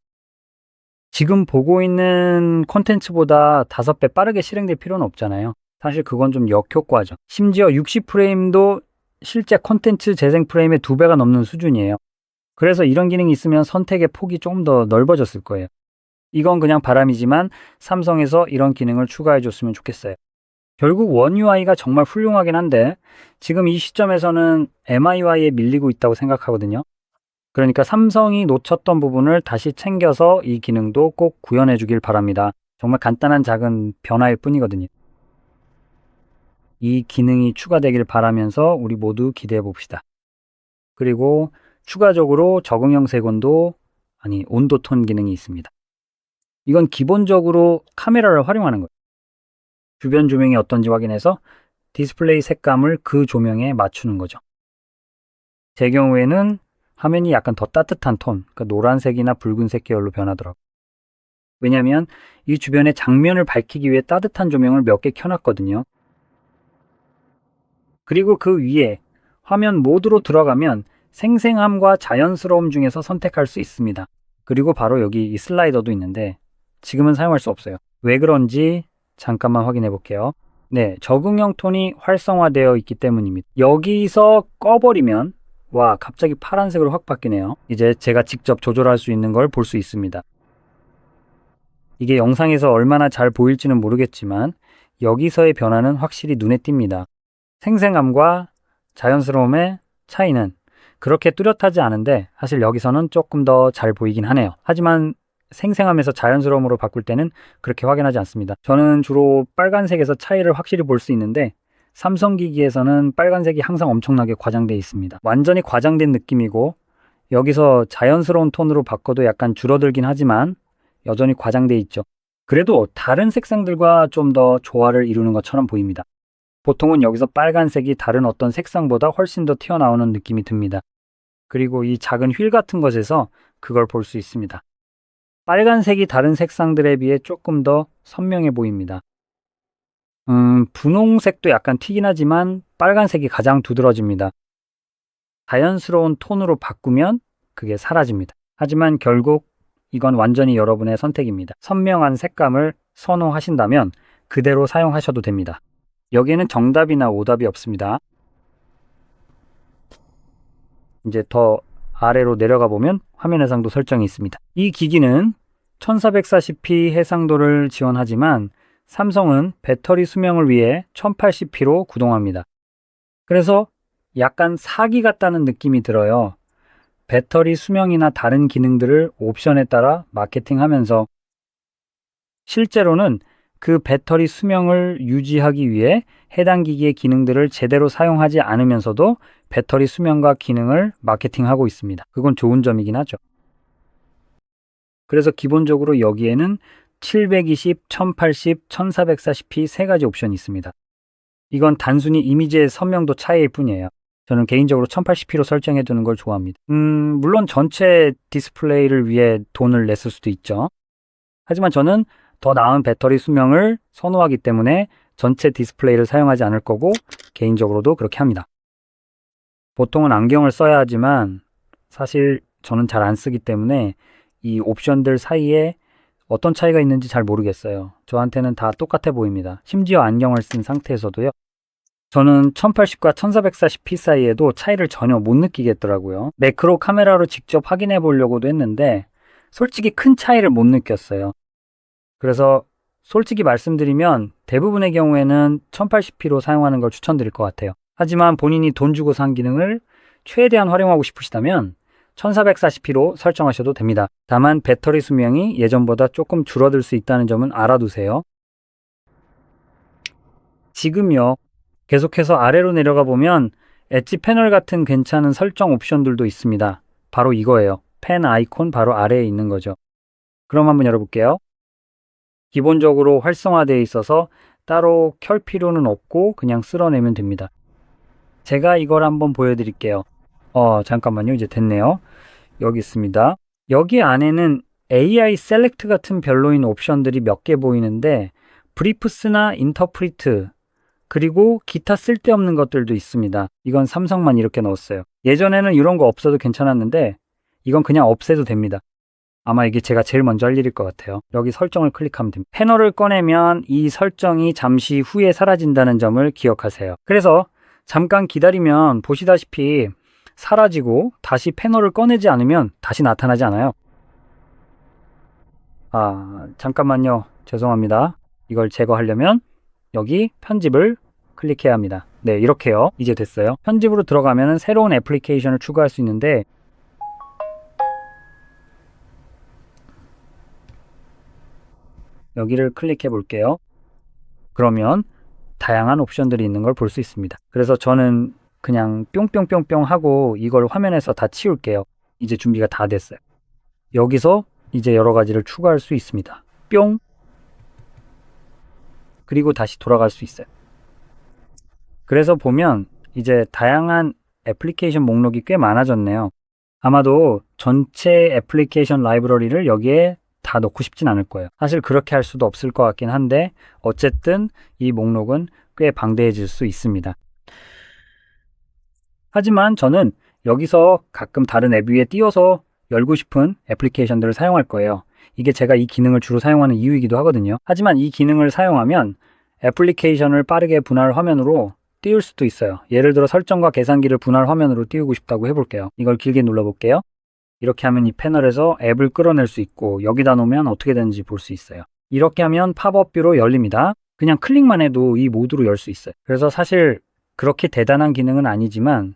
지금 보고 있는 콘텐츠보다 5배 빠르게 실행될 필요는 없잖아요. 사실 그건 좀 역효과죠. 심지어 60프레임도 실제 콘텐츠 재생 프레임의 2배가 넘는 수준이에요. 그래서 이런 기능이 있으면 선택의 폭이 조금 더 넓어졌을 거예요. 이건 그냥 바람이지만 삼성에서 이런 기능을 추가해 줬으면 좋겠어요. 결국 원 UI가 정말 훌륭하긴 한데 지금 이 시점에서는 MIUI에 밀리고 있다고 생각하거든요. 그러니까 삼성이 놓쳤던 부분을 다시 챙겨서 이 기능도 꼭 구현해 주길 바랍니다. 정말 간단한 작은 변화일 뿐이거든요. 이 기능이 추가되길 바라면서 우리 모두 기대해 봅시다. 그리고 추가적으로 적응형 색온도 온도 톤 기능이 있습니다. 이건 기본적으로 카메라를 활용하는 거예요. 주변 조명이 어떤지 확인해서 디스플레이 색감을 그 조명에 맞추는 거죠. 제 경우에는 화면이 약간 더 따뜻한 톤, 그러니까 노란색이나 붉은색 계열로 변하더라고요. 왜냐하면 이 주변의 장면을 밝히기 위해 따뜻한 조명을 몇 개 켜놨거든요. 그리고 그 위에 화면 모드로 들어가면 생생함과 자연스러움 중에서 선택할 수 있습니다. 그리고 바로 여기 이 슬라이더도 있는데 지금은 사용할 수 없어요. 왜 그런지 잠깐만 확인해 볼게요. 네, 적응형 톤이 활성화되어 있기 때문입니다. 여기서 꺼버리면 와, 갑자기 파란색으로 확 바뀌네요. 이제 제가 직접 조절할 수 있는 걸 볼 수 있습니다. 이게 영상에서 얼마나 잘 보일지는 모르겠지만 여기서의 변화는 확실히 눈에 띕니다. 생생함과 자연스러움의 차이는 그렇게 뚜렷하지 않은데 사실 여기서는 조금 더 잘 보이긴 하네요. 하지만 생생함에서 자연스러움으로 바꿀 때는 그렇게 확인하지 않습니다. 저는 주로 빨간색에서 차이를 확실히 볼 수 있는데 삼성 기기에서는 빨간색이 항상 엄청나게 과장되어 있습니다. 완전히 과장된 느낌이고 여기서 자연스러운 톤으로 바꿔도 약간 줄어들긴 하지만 여전히 과장되어 있죠. 그래도 다른 색상들과 좀 더 조화를 이루는 것처럼 보입니다. 보통은 여기서 빨간색이 다른 어떤 색상보다 훨씬 더 튀어나오는 느낌이 듭니다. 그리고 이 작은 휠 같은 것에서 그걸 볼 수 있습니다. 빨간색이 다른 색상들에 비해 조금 더 선명해 보입니다. 분홍색도 약간 튀긴 하지만 빨간색이 가장 두드러집니다. 자연스러운 톤으로 바꾸면 그게 사라집니다. 하지만 결국 이건 완전히 여러분의 선택입니다. 선명한 색감을 선호하신다면 그대로 사용하셔도 됩니다. 여기에는 정답이나 오답이 없습니다. 이제 더 아래로 내려가 보면 화면 해상도 설정이 있습니다. 이 기기는 1440p 해상도를 지원하지만 삼성은 배터리 수명을 위해 1080p로 구동합니다. 그래서 약간 사기 같다는 느낌이 들어요. 배터리 수명이나 다른 기능들을 옵션에 따라 마케팅하면서 실제로는 그 배터리 수명을 유지하기 위해 해당 기기의 기능들을 제대로 사용하지 않으면서도 배터리 수명과 기능을 마케팅하고 있습니다. 그건 좋은 점이긴 하죠. 그래서 기본적으로 여기에는 720, 1080, 1440p 세 가지 옵션이 있습니다. 이건 단순히 이미지의 선명도 차이일 뿐이에요. 저는 개인적으로 1080p로 설정해 두는 걸 좋아합니다. 물론 전체 디스플레이를 위해 돈을 냈을 수도 있죠. 하지만 저는 더 나은 배터리 수명을 선호하기 때문에 전체 디스플레이를 사용하지 않을 거고 개인적으로도 그렇게 합니다. 보통은 안경을 써야 하지만 사실 저는 잘 안 쓰기 때문에 이 옵션들 사이에 어떤 차이가 있는지 잘 모르겠어요. 저한테는 다 똑같아 보입니다. 심지어 안경을 쓴 상태에서도요. 저는 1080과 1440p 사이에도 차이를 전혀 못 느끼겠더라고요. 매크로 카메라로 직접 확인해 보려고도 했는데 솔직히 큰 차이를 못 느꼈어요. 그래서 솔직히 말씀드리면 대부분의 경우에는 1080p로 사용하는 걸 추천드릴 것 같아요. 하지만 본인이 돈 주고 산 기능을 최대한 활용하고 싶으시다면 1440p로 설정하셔도 됩니다. 다만 배터리 수명이 예전보다 조금 줄어들 수 있다는 점은 알아두세요. 지금요. 계속해서 아래로 내려가 보면 엣지 패널 같은 괜찮은 설정 옵션들도 있습니다. 바로 이거예요. 펜 아이콘 바로 아래에 있는 거죠. 그럼 한번 열어볼게요. 기본적으로 활성화되어 있어서 따로 켤 필요는 없고 그냥 쓸어내면 됩니다. 제가 이걸 한번 보여드릴게요. 잠깐만요. 이제 됐네요. 여기 있습니다. 여기 안에는 AI 셀렉트 같은 별로인 옵션들이 몇 개 보이는데 브리프스나 인터프리트 그리고 기타 쓸데없는 것들도 있습니다. 이건 삼성만 이렇게 넣었어요. 예전에는 이런 거 없어도 괜찮았는데 이건 그냥 없애도 됩니다. 아마 이게 제가 제일 먼저 할 일일 것 같아요. 여기 설정을 클릭하면 됩니다. 패널을 꺼내면 이 설정이 잠시 후에 사라진다는 점을 기억하세요. 그래서 잠깐 기다리면 보시다시피 사라지고 다시 패널을 꺼내지 않으면 다시 나타나지 않아요. 잠깐만요. 죄송합니다. 이걸 제거하려면 여기 편집을 클릭해야 합니다. 네, 이렇게요. 이제 됐어요. 편집으로 들어가면 새로운 애플리케이션을 추가할 수 있는데 여기를 클릭해 볼게요. 그러면 다양한 옵션들이 있는 걸 볼 수 있습니다. 그래서 저는 그냥 뿅뿅뿅뿅 하고 이걸 화면에서 다 치울게요. 이제 준비가 다 됐어요. 여기서 이제 여러 가지를 추가할 수 있습니다. 뿅! 그리고 다시 돌아갈 수 있어요. 그래서 보면 이제 다양한 애플리케이션 목록이 꽤 많아졌네요. 아마도 전체 애플리케이션 라이브러리를 여기에 다 넣고 싶진 않을 거예요. 사실 그렇게 할 수도 없을 것 같긴 한데 어쨌든 이 목록은 꽤 방대해질 수 있습니다. 하지만 저는 여기서 가끔 다른 앱 위에 띄워서 열고 싶은 애플리케이션들을 사용할 거예요. 이게 제가 이 기능을 주로 사용하는 이유이기도 하거든요. 하지만 이 기능을 사용하면 애플리케이션을 빠르게 분할 화면으로 띄울 수도 있어요. 예를 들어 설정과 계산기를 분할 화면으로 띄우고 싶다고 해볼게요. 이걸 길게 눌러볼게요. 이렇게 하면 이 패널에서 앱을 끌어낼 수 있고 여기다 놓으면 어떻게 되는지 볼 수 있어요. 이렇게 하면 팝업 뷰로 열립니다. 그냥 클릭만 해도 이 모드로 열 수 있어요. 그래서 사실 그렇게 대단한 기능은 아니지만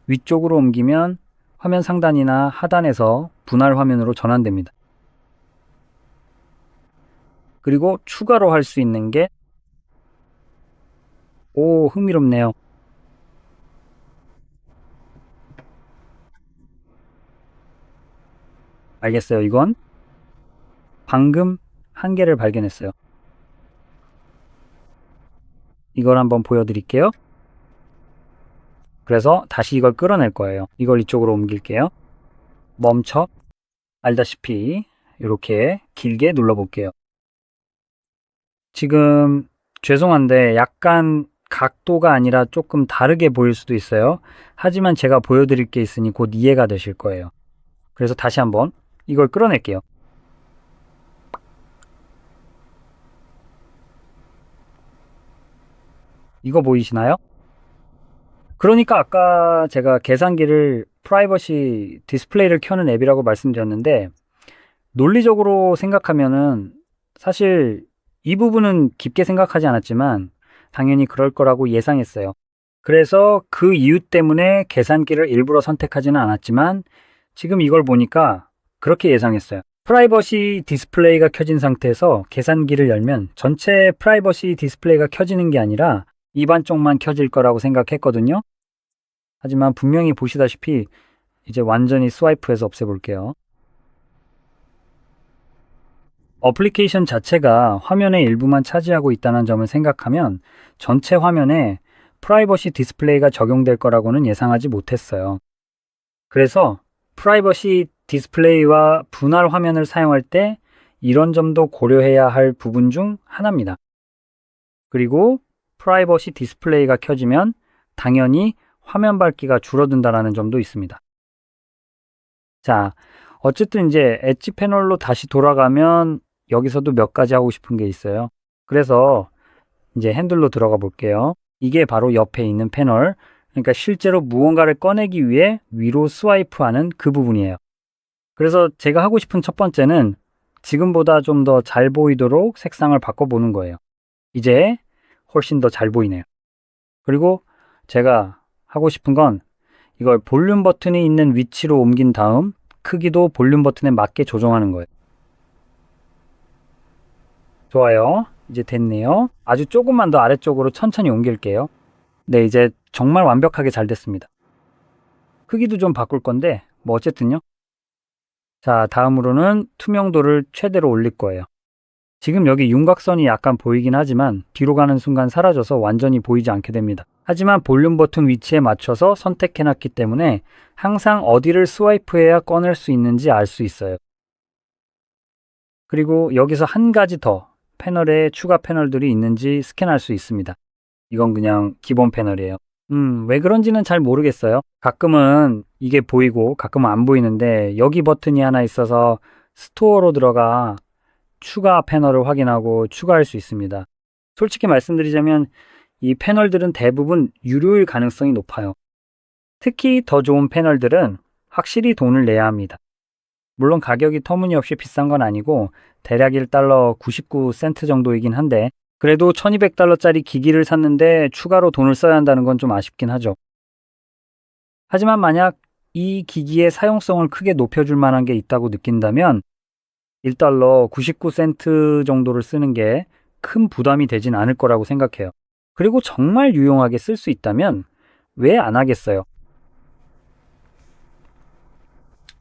위쪽으로 옮기면 화면 상단이나 하단에서 분할 화면으로 전환됩니다. 그리고 추가로 할 수 있는 게 흥미롭네요. 알겠어요. 이건 방금 한 개를 발견했어요. 이걸 한번 보여드릴게요. 그래서 다시 이걸 끌어낼 거예요. 이걸 이쪽으로 옮길게요. 멈춰. 알다시피 이렇게 길게 눌러볼게요. 지금 죄송한데 약간 각도가 아니라 조금 다르게 보일 수도 있어요. 하지만 제가 보여드릴 게 있으니 곧 이해가 되실 거예요. 그래서 다시 한번 이걸 끌어낼게요. 이거 보이시나요? 그러니까 아까 제가 계산기를 프라이버시 디스플레이를 켜는 앱이라고 말씀드렸는데 논리적으로 생각하면은 사실 이 부분은 깊게 생각하지 않았지만 당연히 그럴 거라고 예상했어요. 그래서 그 이유 때문에 계산기를 일부러 선택하지는 않았지만 지금 이걸 보니까 그렇게 예상했어요. 프라이버시 디스플레이가 켜진 상태에서 계산기를 열면 전체 프라이버시 디스플레이가 켜지는 게 아니라 입안 쪽만 켜질 거라고 생각했거든요. 하지만 분명히 보시다시피 이제 완전히 스와이프해서 없애볼게요. 어플리케이션 자체가 화면의 일부만 차지하고 있다는 점을 생각하면 전체 화면에 프라이버시 디스플레이가 적용될 거라고는 예상하지 못했어요. 그래서 프라이버시 디스플레이와 분할 화면을 사용할 때 이런 점도 고려해야 할 부분 중 하나입니다. 그리고 프라이버시 디스플레이가 켜지면 당연히 화면 밝기가 줄어든다는 점도 있습니다. 자, 어쨌든 이제 엣지 패널로 다시 돌아가면 여기서도 몇 가지 하고 싶은 게 있어요. 그래서 이제 핸들로 들어가 볼게요. 이게 바로 옆에 있는 패널, 그러니까 실제로 무언가를 꺼내기 위해 위로 스와이프하는 그 부분이에요. 그래서 제가 하고 싶은 첫 번째는 지금보다 좀 더 잘 보이도록 색상을 바꿔보는 거예요. 이제 훨씬 더 잘 보이네요. 그리고 제가 하고 싶은 건 이걸 볼륨 버튼이 있는 위치로 옮긴 다음 크기도 볼륨 버튼에 맞게 조정하는 거예요. 좋아요. 이제 됐네요. 아주 조금만 더 아래쪽으로 천천히 옮길게요. 네, 이제 정말 완벽하게 잘 됐습니다. 크기도 좀 바꿀 건데 뭐 어쨌든요. 자, 다음으로는 투명도를 최대로 올릴 거예요. 지금 여기 윤곽선이 약간 보이긴 하지만 뒤로 가는 순간 사라져서 완전히 보이지 않게 됩니다. 하지만 볼륨 버튼 위치에 맞춰서 선택해놨기 때문에 항상 어디를 스와이프해야 꺼낼 수 있는지 알 수 있어요. 그리고 여기서 한 가지 더 패널에 추가 패널들이 있는지 스캔할 수 있습니다. 이건 그냥 기본 패널이에요. 왜 그런지는 잘 모르겠어요. 가끔은 이게 보이고 가끔은 안 보이는데 여기 버튼이 하나 있어서 스토어로 들어가 추가 패널을 확인하고 추가할 수 있습니다. 솔직히 말씀드리자면 이 패널들은 대부분 유료일 가능성이 높아요. 특히 더 좋은 패널들은 확실히 돈을 내야 합니다. 물론 가격이 터무니없이 비싼 건 아니고 대략 1달러 99센트 정도이긴 한데 그래도 1200달러짜리 기기를 샀는데 추가로 돈을 써야 한다는 건 좀 아쉽긴 하죠. 하지만 만약 이 기기의 사용성을 크게 높여줄 만한 게 있다고 느낀다면 1달러 99센트 정도를 쓰는 게 큰 부담이 되진 않을 거라고 생각해요. 그리고 정말 유용하게 쓸 수 있다면 왜 안 하겠어요?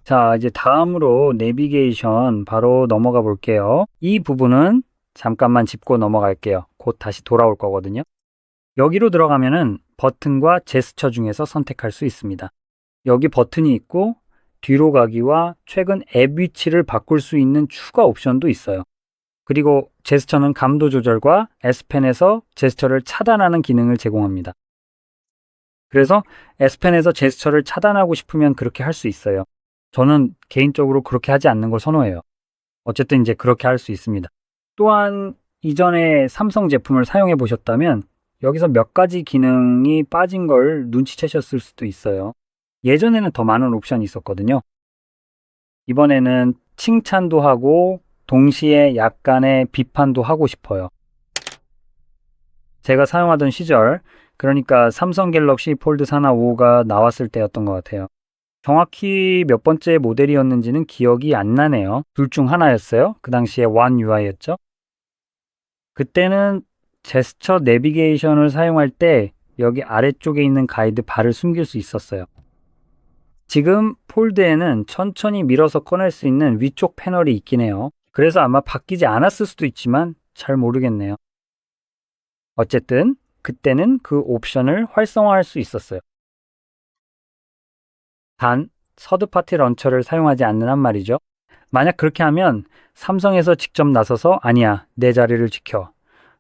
자, 이제 다음으로 내비게이션 바로 넘어가 볼게요. 이 부분은 잠깐만 짚고 넘어갈게요. 곧 다시 돌아올 거거든요. 여기로 들어가면은 버튼과 제스처 중에서 선택할 수 있습니다. 여기 버튼이 있고 뒤로 가기와 최근 앱 위치를 바꿀 수 있는 추가 옵션도 있어요. 그리고 제스처는 감도 조절과 S펜에서 제스처를 차단하는 기능을 제공합니다. 그래서 S펜에서 제스처를 차단하고 싶으면 그렇게 할 수 있어요. 저는 개인적으로 그렇게 하지 않는 걸 선호해요. 어쨌든 이제 그렇게 할 수 있습니다. 또한 이전에 삼성 제품을 사용해 보셨다면 여기서 몇 가지 기능이 빠진 걸 눈치채셨을 수도 있어요. 예전에는 더 많은 옵션이 있었거든요. 이번에는 칭찬도 하고 동시에 약간의 비판도 하고 싶어요. 제가 사용하던 시절, 그러니까 삼성 갤럭시 폴드 4나 5가 나왔을 때였던 것 같아요. 정확히 몇 번째 모델이었는지는 기억이 안 나네요. 둘 중 하나였어요. 그 당시에 One UI였죠. 그때는 제스처 내비게이션을 사용할 때 여기 아래쪽에 있는 가이드 바를 숨길 수 있었어요. 지금 폴드에는 천천히 밀어서 꺼낼 수 있는 위쪽 패널이 있긴 해요. 그래서 아마 바뀌지 않았을 수도 있지만 잘 모르겠네요. 어쨌든 그때는 그 옵션을 활성화할 수 있었어요. 단, 서드파티 런처를 사용하지 않는 한 말이죠. 만약 그렇게 하면 삼성에서 직접 나서서 아니야, 내 자리를 지켜.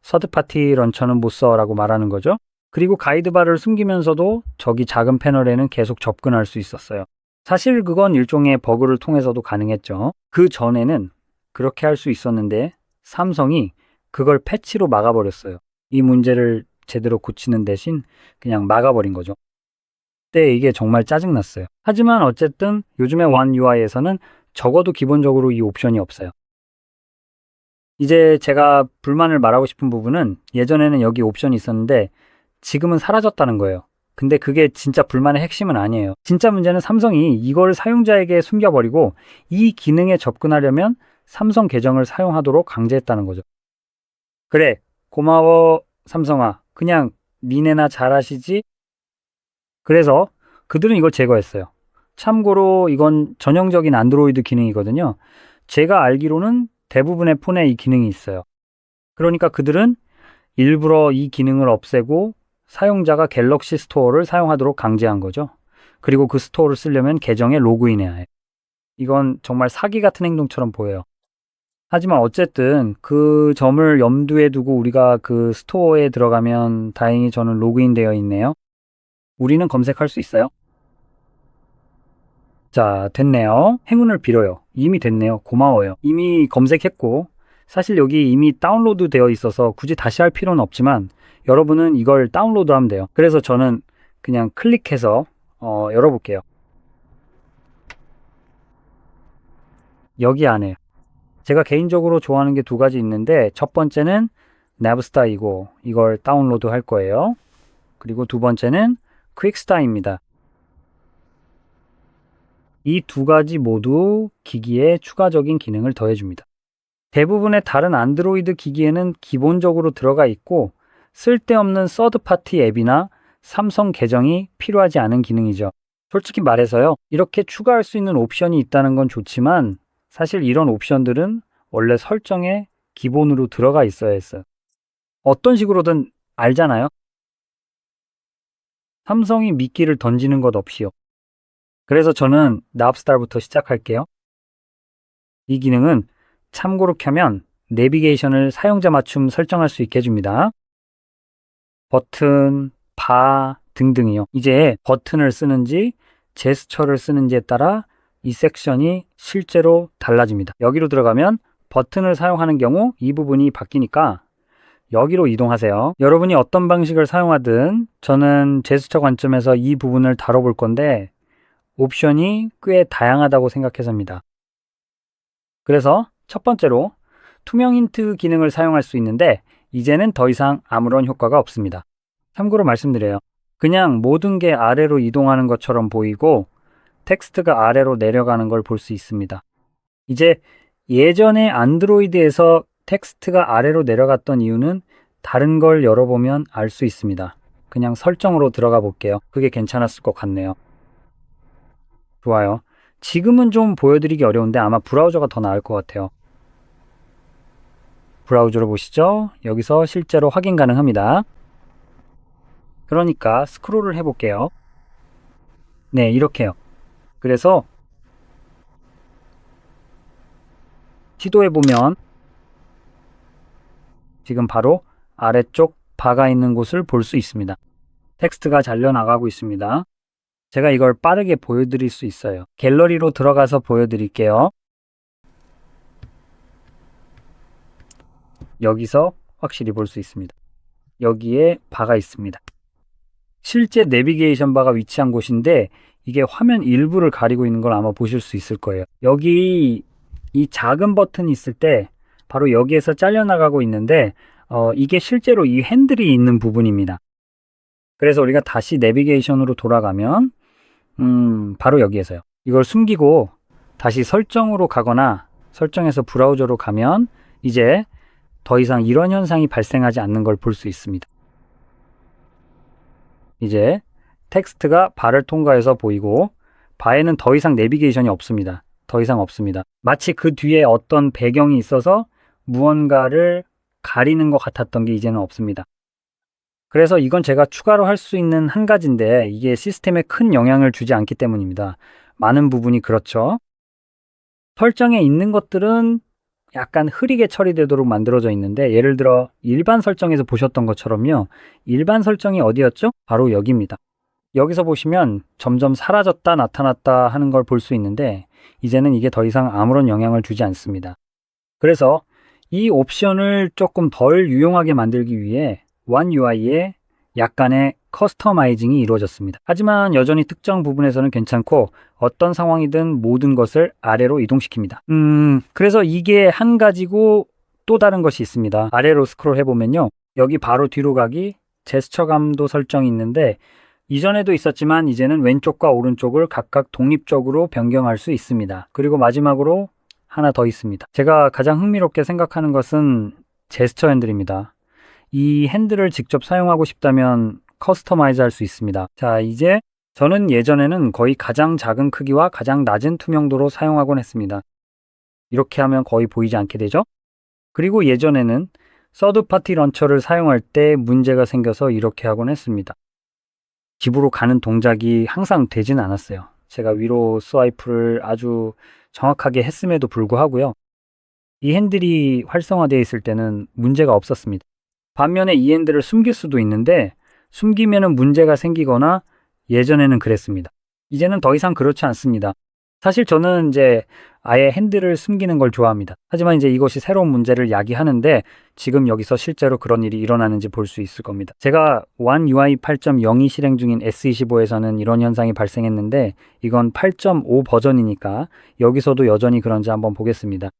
서드파티 런처는 못 써 라고 말하는 거죠. 그리고 가이드바를 숨기면서도 저기 작은 패널에는 계속 접근할 수 있었어요. 사실 그건 일종의 버그를 통해서도 가능했죠. 그 전에는 그렇게 할 수 있었는데 삼성이 그걸 패치로 막아버렸어요. 이 문제를 제대로 고치는 대신 그냥 막아버린 거죠. 그때 이게 정말 짜증났어요. 하지만 어쨌든 요즘의 One UI에서는 적어도 기본적으로 이 옵션이 없어요. 이제 제가 불만을 말하고 싶은 부분은 예전에는 여기 옵션이 있었는데 지금은 사라졌다는 거예요. 근데 그게 진짜 불만의 핵심은 아니에요. 진짜 문제는 삼성이 이걸 사용자에게 숨겨버리고 이 기능에 접근하려면 삼성 계정을 사용하도록 강제했다는 거죠. 그래, 고마워 삼성아. 그냥 니네나 잘하시지? 그래서 그들은 이걸 제거했어요. 참고로 이건 전형적인 안드로이드 기능이거든요. 제가 알기로는 대부분의 폰에 이 기능이 있어요. 그러니까 그들은 일부러 이 기능을 없애고 사용자가 갤럭시 스토어를 사용하도록 강제한 거죠. 그리고 그 스토어를 쓰려면 계정에 로그인해야 해요. 이건 정말 사기 같은 행동처럼 보여요. 하지만 어쨌든 그 점을 염두에 두고 우리가 그 스토어에 들어가면 다행히 저는 로그인 되어 있네요. 우리는 검색할 수 있어요. 자, 됐네요. 행운을 빌어요. 이미 됐네요. 고마워요. 이미 검색했고 사실 여기 이미 다운로드 되어 있어서 굳이 다시 할 필요는 없지만 여러분은 이걸 다운로드 하면 돼요. 그래서 저는 그냥 클릭해서 열어볼게요. 여기 안에 제가 개인적으로 좋아하는 게 두 가지 있는데 첫 번째는 납스타이고 이걸 다운로드 할 거예요. 그리고 두 번째는 퀵스타입니다. 이 두 가지 모두 기기에 추가적인 기능을 더해줍니다. 대부분의 다른 안드로이드 기기에는 기본적으로 들어가 있고 쓸데없는 서드파티 앱이나 삼성 계정이 필요하지 않은 기능이죠. 솔직히 말해서요, 이렇게 추가할 수 있는 옵션이 있다는 건 좋지만 사실 이런 옵션들은 원래 설정에 기본으로 들어가 있어야 했어요. 어떤 식으로든 알잖아요. 삼성이 미끼를 던지는 것 없이요. 그래서 저는 납스타부터 시작할게요. 이 기능은 참고로 켜면 내비게이션을 사용자 맞춤 설정할 수 있게 해줍니다. 버튼, 바 등등이요. 이제 버튼을 쓰는지 제스처를 쓰는지에 따라 이 섹션이 실제로 달라집니다. 여기로 들어가면 버튼을 사용하는 경우 이 부분이 바뀌니까 여기로 이동하세요. 여러분이 어떤 방식을 사용하든 저는 제스처 관점에서 이 부분을 다뤄볼 건데 옵션이 꽤 다양하다고 생각해서입니다. 그래서 첫 번째로 투명 힌트 기능을 사용할 수 있는데 이제는 더 이상 아무런 효과가 없습니다. 참고로 말씀드려요. 그냥 모든 게 아래로 이동하는 것처럼 보이고 텍스트가 아래로 내려가는 걸 볼 수 있습니다. 이제 예전에 안드로이드에서 텍스트가 아래로 내려갔던 이유는 다른 걸 열어보면 알 수 있습니다. 그냥 설정으로 들어가 볼게요. 그게 괜찮았을 것 같네요. 좋아요. 지금은 좀 보여드리기 어려운데 아마 브라우저가 더 나을 것 같아요. 브라우저로 보시죠. 여기서 실제로 확인 가능합니다. 그러니까 스크롤을 해볼게요. 네, 이렇게요. 그래서 시도해보면 지금 바로 아래쪽 바가 있는 곳을 볼 수 있습니다. 텍스트가 잘려나가고 있습니다. 제가 이걸 빠르게 보여드릴 수 있어요. 갤러리로 들어가서 보여드릴게요. 여기서 확실히 볼 수 있습니다. 여기에 바가 있습니다. 실제 내비게이션 바가 위치한 곳인데 이게 화면 일부를 가리고 있는 걸 아마 보실 수 있을 거예요. 여기 이 작은 버튼이 있을 때 바로 여기에서 잘려나가고 있는데 이게 실제로 이 핸들이 있는 부분입니다. 그래서 우리가 다시 내비게이션으로 돌아가면 바로 여기에서요. 이걸 숨기고 다시 설정으로 가거나 설정에서 브라우저로 가면 이제 더 이상 이런 현상이 발생하지 않는 걸 볼 수 있습니다. 이제 텍스트가 바를 통과해서 보이고 바에는 더 이상 내비게이션이 없습니다. 더 이상 없습니다. 마치 그 뒤에 어떤 배경이 있어서 무언가를 가리는 것 같았던 게 이제는 없습니다. 그래서 이건 제가 추가로 할 수 있는 한 가지인데 이게 시스템에 큰 영향을 주지 않기 때문입니다. 많은 부분이 그렇죠. 설정에 있는 것들은 약간 흐리게 처리되도록 만들어져 있는데 예를 들어 일반 설정에서 보셨던 것처럼요. 일반 설정이 어디였죠? 바로 여기입니다. 여기서 보시면 점점 사라졌다 나타났다 하는 걸 볼 수 있는데 이제는 이게 더 이상 아무런 영향을 주지 않습니다. 그래서 이 옵션을 조금 덜 유용하게 만들기 위해 One UI에 약간의 커스터마이징이 이루어졌습니다. 하지만 여전히 특정 부분에서는 괜찮고 어떤 상황이든 모든 것을 아래로 이동시킵니다. 그래서 이게 한 가지고 또 다른 것이 있습니다. 아래로 스크롤 해보면요. 여기 바로 뒤로 가기, 제스처 감도 설정이 있는데 이전에도 있었지만 이제는 왼쪽과 오른쪽을 각각 독립적으로 변경할 수 있습니다. 그리고 마지막으로 하나 더 있습니다. 제가 가장 흥미롭게 생각하는 것은 제스처 핸들입니다. 이 핸들을 직접 사용하고 싶다면 커스터마이즈 할 수 있습니다. 자, 이제 저는 예전에는 거의 가장 작은 크기와 가장 낮은 투명도로 사용하곤 했습니다. 이렇게 하면 거의 보이지 않게 되죠? 그리고 예전에는 서드파티 런처를 사용할 때 문제가 생겨서 이렇게 하곤 했습니다. 집으로 가는 동작이 항상 되지는 않았어요. 제가 위로 스와이프를 아주 정확하게 했음에도 불구하고요. 이 핸들이 활성화되어 있을 때는 문제가 없었습니다. 반면에 이 핸들을 숨길 수도 있는데 숨기면 문제가 생기거나 예전에는 그랬습니다. 이제는 더 이상 그렇지 않습니다. 사실 저는 이제 아예 핸들을 숨기는 걸 좋아합니다. 하지만 이제 이것이 새로운 문제를 야기하는데 지금 여기서 실제로 그런 일이 일어나는지 볼 수 있을 겁니다. 제가 One UI 8.0이 실행 중인 S25에서는 이런 현상이 발생했는데 이건 8.5 버전이니까 여기서도 여전히 그런지 한번 보겠습니다.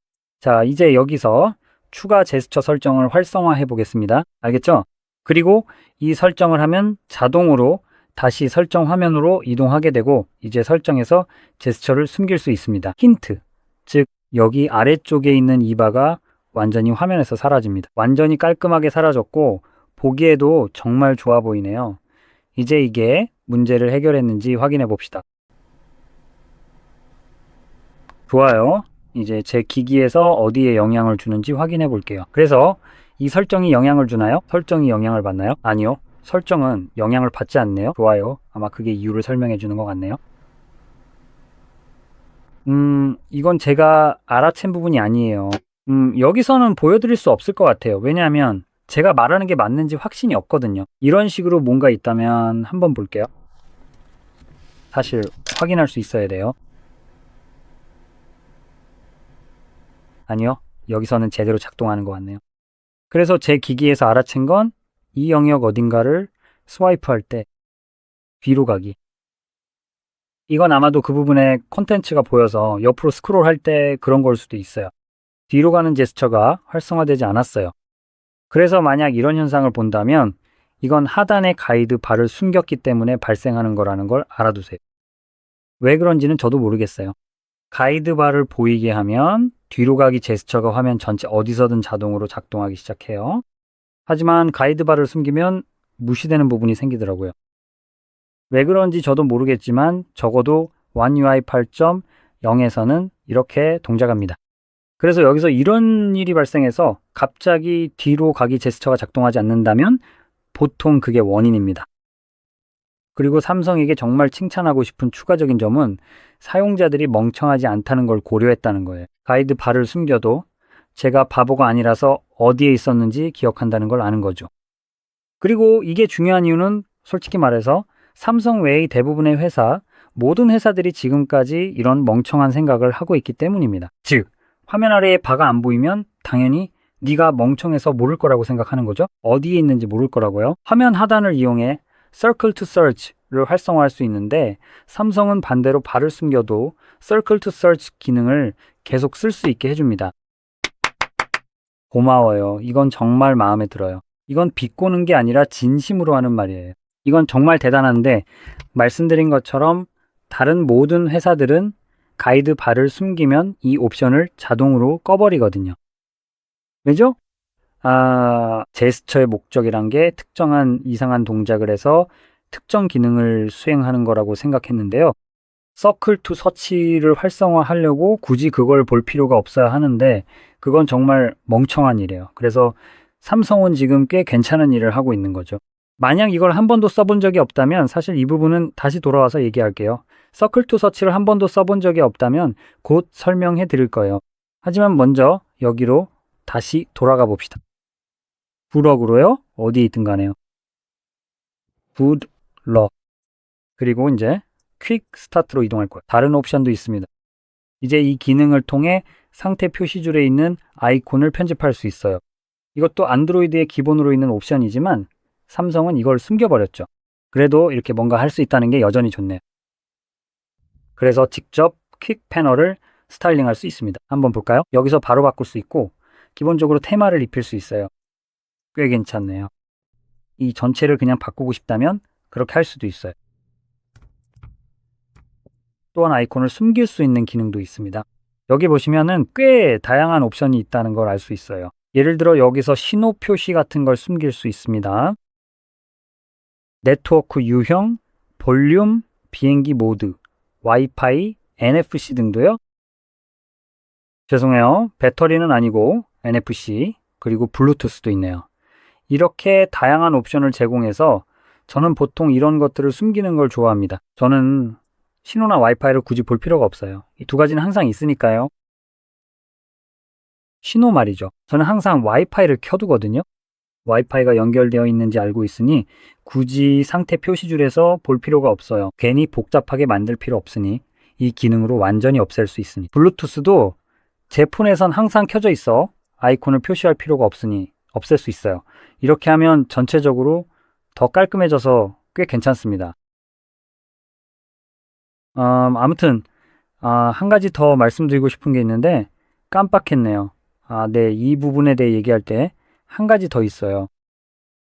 자, 이제 여기서 추가 제스처 설정을 활성화해 보겠습니다. 알겠죠? 그리고 이 설정을 하면 자동으로 다시 설정 화면으로 이동하게 되고 이제 설정에서 제스처를 숨길 수 있습니다. 힌트, 즉 여기 아래쪽에 있는 이 바가 완전히 화면에서 사라집니다. 완전히 깔끔하게 사라졌고 보기에도 정말 좋아 보이네요. 이제 이게 문제를 해결했는지 확인해 봅시다. 좋아요. 이제 제 기기에서 어디에 영향을 주는지 확인해 볼게요. 그래서 이 설정이 영향을 주나요? 설정이 영향을 받나요? 아니요. 설정은 영향을 받지 않네요. 좋아요. 아마 그게 이유를 설명해 주는 것 같네요. 이건 제가 알아챈 부분이 아니에요. 여기서는 보여드릴 수 없을 것 같아요. 왜냐하면 제가 말하는 게 맞는지 확신이 없거든요. 이런 식으로 뭔가 있다면 한번 볼게요. 사실 확인할 수 있어야 돼요. 아니요. 여기서는 제대로 작동하는 것 같네요. 그래서 제 기기에서 알아챈 건 이 영역 어딘가를 스와이프할 때 뒤로 가기. 이건 아마도 그 부분에 콘텐츠가 보여서 옆으로 스크롤할 때 그런 걸 수도 있어요. 뒤로 가는 제스처가 활성화되지 않았어요. 그래서 만약 이런 현상을 본다면 이건 하단의 가이드 바를 숨겼기 때문에 발생하는 거라는 걸 알아두세요. 왜 그런지는 저도 모르겠어요. 가이드 바를 보이게 하면 뒤로 가기 제스처가 화면 전체 어디서든 자동으로 작동하기 시작해요. 하지만 가이드 바를 숨기면 무시되는 부분이 생기더라고요. 왜 그런지 저도 모르겠지만 적어도 One UI 8.0에서는 이렇게 동작합니다. 그래서 여기서 이런 일이 발생해서 갑자기 뒤로 가기 제스처가 작동하지 않는다면 보통 그게 원인입니다. 그리고 삼성에게 정말 칭찬하고 싶은 추가적인 점은 사용자들이 멍청하지 않다는 걸 고려했다는 거예요. 가이드 바를 숨겨도 제가 바보가 아니라서 어디에 있었는지 기억한다는 걸 아는 거죠. 그리고 이게 중요한 이유는 솔직히 말해서 삼성 외의 대부분의 회사, 모든 회사들이 지금까지 이런 멍청한 생각을 하고 있기 때문입니다. 즉, 화면 아래에 바가 안 보이면 당연히 네가 멍청해서 모를 거라고 생각하는 거죠. 어디에 있는지 모를 거라고요. 화면 하단을 이용해 Circle to Search를 활성화할 수 있는데 삼성은 반대로 바를 숨겨도 Circle to Search 기능을 계속 쓸 수 있게 해줍니다. 고마워요. 이건 정말 마음에 들어요. 이건 비꼬는 게 아니라 진심으로 하는 말이에요. 이건 정말 대단한데 말씀드린 것처럼 다른 모든 회사들은 가이드 바를 숨기면 이 옵션을 자동으로 꺼버리거든요. 왜죠? 제스처의 목적이란 게 특정한 이상한 동작을 해서 특정 기능을 수행하는 거라고 생각했는데요. 서클 투 서치를 활성화하려고 굳이 그걸 볼 필요가 없어야 하는데 그건 정말 멍청한 일이에요. 그래서 삼성은 지금 꽤 괜찮은 일을 하고 있는 거죠. 만약 이걸 한 번도 써본 적이 없다면 사실 이 부분은 다시 돌아와서 얘기할게요. 서클 투 서치를 한 번도 써본 적이 없다면 곧 설명해 드릴 거예요. 하지만 먼저 여기로 다시 돌아가 봅시다. 굿럭으로요? 어디에 있든 간에요. 굿럭. 그리고 이제 퀵 스타트로 이동할 거예요. 다른 옵션도 있습니다. 이제 이 기능을 통해 상태 표시줄에 있는 아이콘을 편집할 수 있어요. 이것도 안드로이드의 기본으로 있는 옵션이지만 삼성은 이걸 숨겨버렸죠. 그래도 이렇게 뭔가 할 수 있다는 게 여전히 좋네요. 그래서 직접 퀵 패널을 스타일링할 수 있습니다. 한번 볼까요? 여기서 바로 바꿀 수 있고 기본적으로 테마를 입힐 수 있어요. 꽤 괜찮네요. 이 전체를 그냥 바꾸고 싶다면 그렇게 할 수도 있어요. 또한 아이콘을 숨길 수 있는 기능도 있습니다. 여기 보시면은 꽤 다양한 옵션이 있다는 걸 알 수 있어요. 예를 들어 여기서 신호 표시 같은 걸 숨길 수 있습니다. 네트워크 유형, 볼륨, 비행기 모드, 와이파이, NFC 등도요. 죄송해요. 배터리는 아니고 NFC, 그리고 블루투스도 있네요. 이렇게 다양한 옵션을 제공해서 저는 보통 이런 것들을 숨기는 걸 좋아합니다. 저는 신호나 와이파이를 굳이 볼 필요가 없어요. 이 두 가지는 항상 있으니까요. 신호 말이죠. 저는 항상 와이파이를 켜두거든요. 와이파이가 연결되어 있는지 알고 있으니 굳이 상태 표시줄에서 볼 필요가 없어요. 괜히 복잡하게 만들 필요 없으니 이 기능으로 완전히 없앨 수 있으니. 블루투스도 제 폰에선 항상 켜져 있어 아이콘을 표시할 필요가 없으니 없앨 수 있어요. 이렇게 하면 전체적으로 더 깔끔해져서 꽤 괜찮습니다. 아무튼 한 가지 더 말씀드리고 싶은 게 있는데 깜빡했네요. 네, 이 부분에 대해 얘기할 때 한 가지 더 있어요.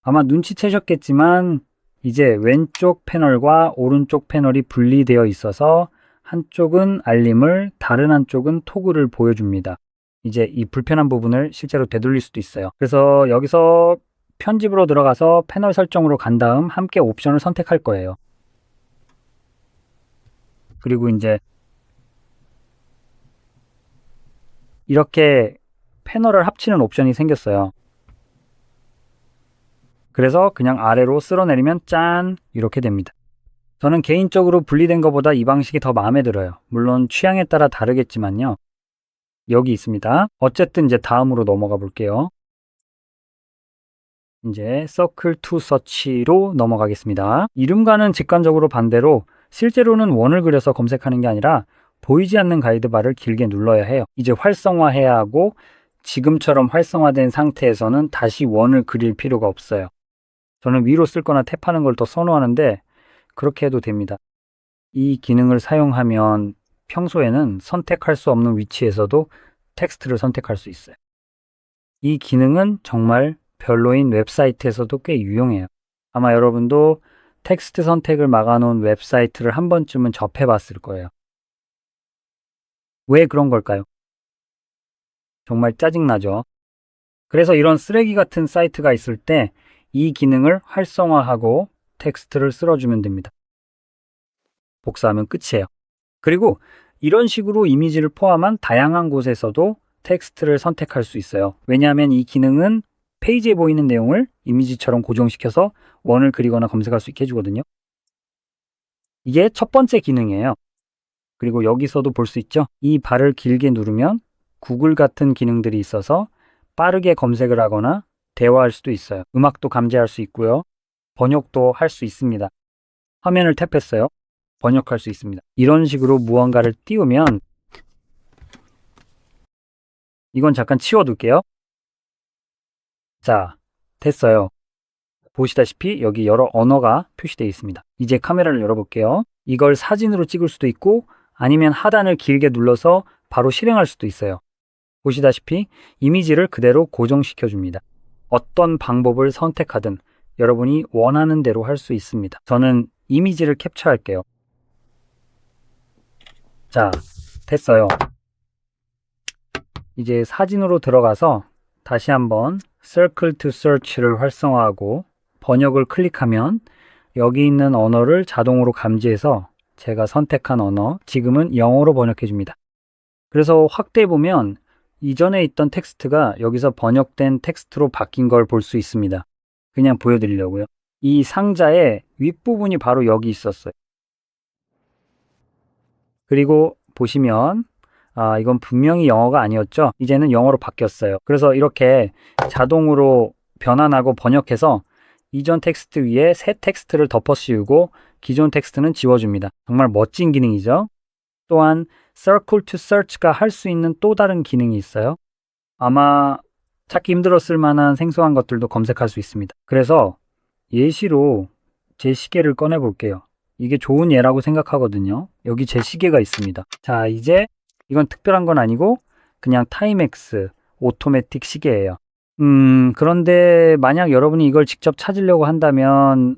아마 눈치채셨겠지만 이제 왼쪽 패널과 오른쪽 패널이 분리되어 있어서 한쪽은 알림을, 다른 한쪽은 토글을 보여줍니다. 이제 이 불편한 부분을 실제로 되돌릴 수도 있어요. 그래서 여기서 편집으로 들어가서 패널 설정으로 간 다음 함께 옵션을 선택할 거예요. 그리고 이제 이렇게 패널을 합치는 옵션이 생겼어요. 그래서 그냥 아래로 쓸어내리면 짠 이렇게 됩니다. 저는 개인적으로 분리된 것보다 이 방식이 더 마음에 들어요. 물론 취향에 따라 다르겠지만요. 여기 있습니다. 어쨌든 이제 다음으로 넘어가 볼게요. 이제 Circle to Search로 넘어가겠습니다. 이름과는 직관적으로 반대로 실제로는 원을 그려서 검색하는 게 아니라 보이지 않는 가이드바를 길게 눌러야 해요. 이제 활성화해야 하고 지금처럼 활성화된 상태에서는 다시 원을 그릴 필요가 없어요. 저는 위로 쓸거나 탭하는 걸 더 선호하는데 그렇게 해도 됩니다. 이 기능을 사용하면 평소에는 선택할 수 없는 위치에서도 텍스트를 선택할 수 있어요. 이 기능은 정말 별로인 웹사이트에서도 꽤 유용해요. 아마 여러분도 텍스트 선택을 막아놓은 웹사이트를 한 번쯤은 접해봤을 거예요. 왜 그런 걸까요? 정말 짜증나죠? 그래서 이런 쓰레기 같은 사이트가 있을 때 이 기능을 활성화하고 텍스트를 쓸어주면 됩니다. 복사하면 끝이에요. 그리고 이런 식으로 이미지를 포함한 다양한 곳에서도 텍스트를 선택할 수 있어요. 왜냐하면 이 기능은 페이지에 보이는 내용을 이미지처럼 고정시켜서 원을 그리거나 검색할 수 있게 해주거든요. 이게 첫 번째 기능이에요. 그리고 여기서도 볼 수 있죠? 이 발을 길게 누르면 구글 같은 기능들이 있어서 빠르게 검색을 하거나 대화할 수도 있어요. 음악도 감지할 수 있고요. 번역도 할 수 있습니다. 화면을 탭했어요. 번역할 수 있습니다. 이런 식으로 무언가를 띄우면 이건 잠깐 치워둘게요. 자, 됐어요. 보시다시피 여기 여러 언어가 표시되어 있습니다. 이제 카메라를 열어볼게요. 이걸 사진으로 찍을 수도 있고 아니면 하단을 길게 눌러서 바로 실행할 수도 있어요. 보시다시피 이미지를 그대로 고정시켜 줍니다. 어떤 방법을 선택하든 여러분이 원하는 대로 할 수 있습니다. 저는 이미지를 캡처할게요. 자, 됐어요. 이제 사진으로 들어가서 다시 한번 Circle to Search를 활성화하고 번역을 클릭하면 여기 있는 언어를 자동으로 감지해서 제가 선택한 언어, 지금은 영어로 번역해 줍니다. 그래서 확대해 보면 이전에 있던 텍스트가 여기서 번역된 텍스트로 바뀐 걸 볼 수 있습니다. 그냥 보여드리려고요. 이 상자의 윗부분이 바로 여기 있었어요. 그리고 보시면 이건 분명히 영어가 아니었죠. 이제는 영어로 바뀌었어요. 그래서 이렇게 자동으로 변환하고 번역해서 이전 텍스트 위에 새 텍스트를 덮어 씌우고 기존 텍스트는 지워줍니다. 정말 멋진 기능이죠. 또한 Circle to Search가 할 수 있는 또 다른 기능이 있어요. 아마 찾기 힘들었을 만한 생소한 것들도 검색할 수 있습니다. 그래서 예시로 제 시계를 꺼내 볼게요. 이게 좋은 예라고 생각하거든요. 여기 제 시계가 있습니다. 자, 이제 이건 특별한 건 아니고 그냥 타임엑스 오토매틱 시계예요. 그런데 만약 여러분이 이걸 직접 찾으려고 한다면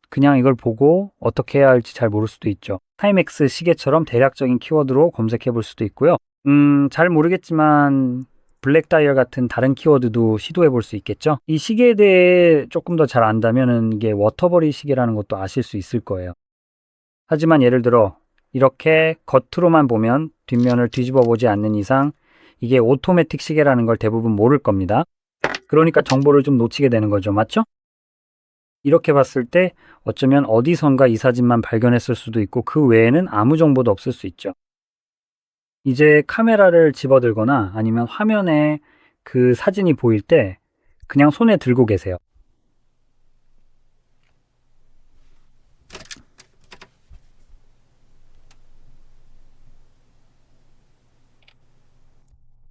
그냥 이걸 보고 어떻게 해야 할지 잘 모를 수도 있죠. 타임엑스 시계처럼 대략적인 키워드로 검색해 볼 수도 있고요. 잘 모르겠지만 블랙 다이얼 같은 다른 키워드도 시도해 볼 수 있겠죠. 이 시계에 대해 조금 더 잘 안다면 이게 워터버리 시계라는 것도 아실 수 있을 거예요. 하지만 예를 들어 이렇게 겉으로만 보면 뒷면을 뒤집어 보지 않는 이상 이게 오토매틱 시계라는 걸 대부분 모를 겁니다. 그러니까 정보를 좀 놓치게 되는 거죠. 맞죠? 이렇게 봤을 때 어쩌면 어디선가 이 사진만 발견했을 수도 있고 그 외에는 아무 정보도 없을 수 있죠. 이제 카메라를 집어들거나 아니면 화면에 그 사진이 보일 때 그냥 손에 들고 계세요.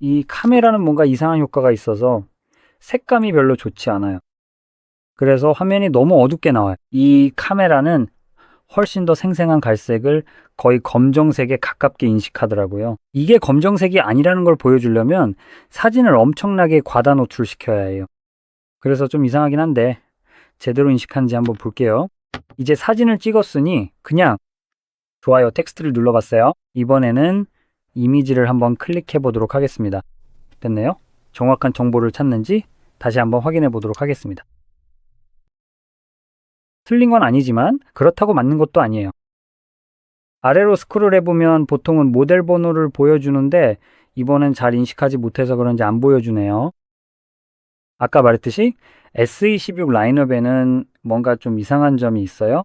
이 카메라는 뭔가 이상한 효과가 있어서 색감이 별로 좋지 않아요. 그래서 화면이 너무 어둡게 나와요. 이 카메라는 훨씬 더 생생한 갈색을 거의 검정색에 가깝게 인식하더라고요. 이게 검정색이 아니라는 걸 보여주려면 사진을 엄청나게 과다 노출시켜야 해요. 그래서 좀 이상하긴 한데 제대로 인식하는지 한번 볼게요. 이제 사진을 찍었으니 그냥 좋아요 텍스트를 눌러봤어요. 이번에는 이미지를 한번 클릭해 보도록 하겠습니다. 됐네요. 정확한 정보를 찾는지 다시 한번 확인해 보도록 하겠습니다. 틀린 건 아니지만 그렇다고 맞는 것도 아니에요. 아래로 스크롤 해보면 보통은 모델 번호를 보여주는데 이번엔 잘 인식하지 못해서 그런지 안 보여주네요. 아까 말했듯이 S26 라인업에는 뭔가 좀 이상한 점이 있어요.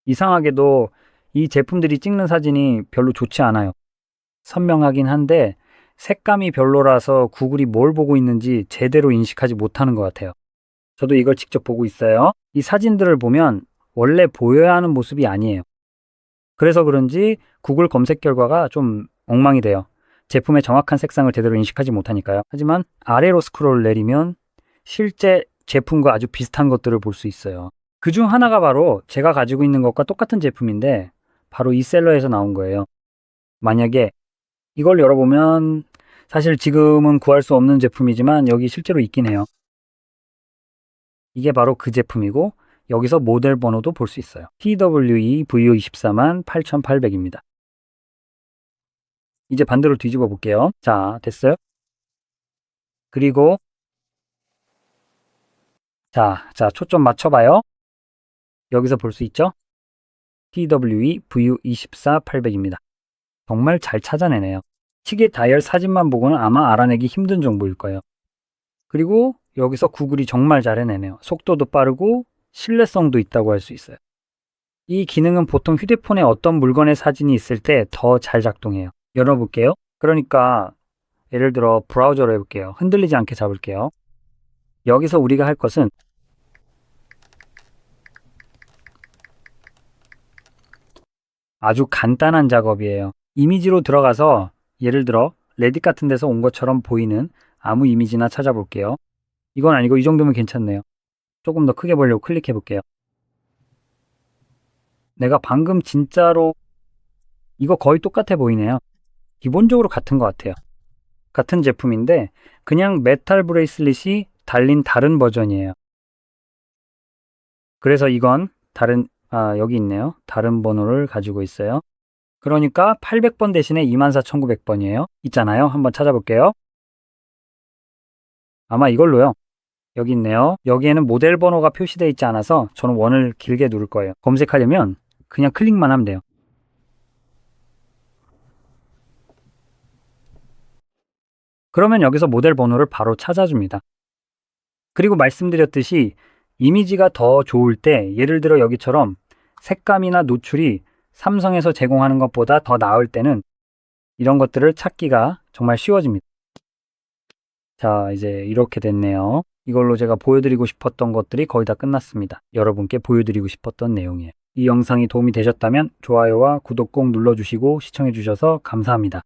이상하게도 이 제품들이 찍는 사진이 별로 좋지 않아요. 선명하긴 한데 색감이 별로라서 구글이 뭘 보고 있는지 제대로 인식하지 못하는 것 같아요. 저도 이걸 직접 보고 있어요. 이 사진들을 보면 원래 보여야 하는 모습이 아니에요. 그래서 그런지 구글 검색 결과가 좀 엉망이 돼요. 제품의 정확한 색상을 제대로 인식하지 못하니까요. 하지만 아래로 스크롤 내리면 실제 제품과 아주 비슷한 것들을 볼 수 있어요. 그중 하나가 바로 제가 가지고 있는 것과 똑같은 제품인데 바로 이 셀러에서 나온 거예요. 만약에 이걸 열어보면 사실 지금은 구할 수 없는 제품이지만 여기 실제로 있긴 해요. 이게 바로 그 제품이고 여기서 모델 번호도 볼 수 있어요. TWE VU24만 8800입니다. 이제 반대로 뒤집어 볼게요. 자, 됐어요? 그리고 자, 초점 맞춰봐요. 여기서 볼 수 있죠? TWE VU24 800입니다. 정말 잘 찾아내네요. 시계 다이얼 사진만 보고는 아마 알아내기 힘든 정보일 거예요. 그리고 여기서 구글이 정말 잘 해내네요. 속도도 빠르고 신뢰성도 있다고 할 수 있어요. 이 기능은 보통 휴대폰에 어떤 물건의 사진이 있을 때 더 잘 작동해요. 열어볼게요. 그러니까 예를 들어 브라우저로 해볼게요. 흔들리지 않게 잡을게요. 여기서 우리가 할 것은 아주 간단한 작업이에요. 이미지로 들어가서 예를 들어 레딧 같은 데서 온 것처럼 보이는 아무 이미지나 찾아볼게요. 이건 아니고 이 정도면 괜찮네요. 조금 더 크게 보려고 클릭해 볼게요. 내가 방금 진짜로 이거 거의 똑같아 보이네요. 기본적으로 같은 것 같아요. 같은 제품인데 그냥 메탈 브레이슬릿이 달린 다른 버전이에요. 그래서 이건 여기 있네요. 다른 번호를 가지고 있어요. 그러니까 800번 대신에 24,900번이에요. 있잖아요. 한번 찾아볼게요. 아마 이걸로요. 여기 있네요. 여기에는 모델 번호가 표시되어 있지 않아서 저는 원을 길게 누를 거예요. 검색하려면 그냥 클릭만 하면 돼요. 그러면 여기서 모델 번호를 바로 찾아줍니다. 그리고 말씀드렸듯이 이미지가 더 좋을 때 예를 들어 여기처럼 색감이나 노출이 삼성에서 제공하는 것보다 더 나을 때는 이런 것들을 찾기가 정말 쉬워집니다. 자, 이제 이렇게 됐네요. 이걸로 제가 보여드리고 싶었던 것들이 거의 다 끝났습니다. 여러분께 보여드리고 싶었던 내용이에요. 이 영상이 도움이 되셨다면 좋아요와 구독 꼭 눌러주시고 시청해주셔서 감사합니다.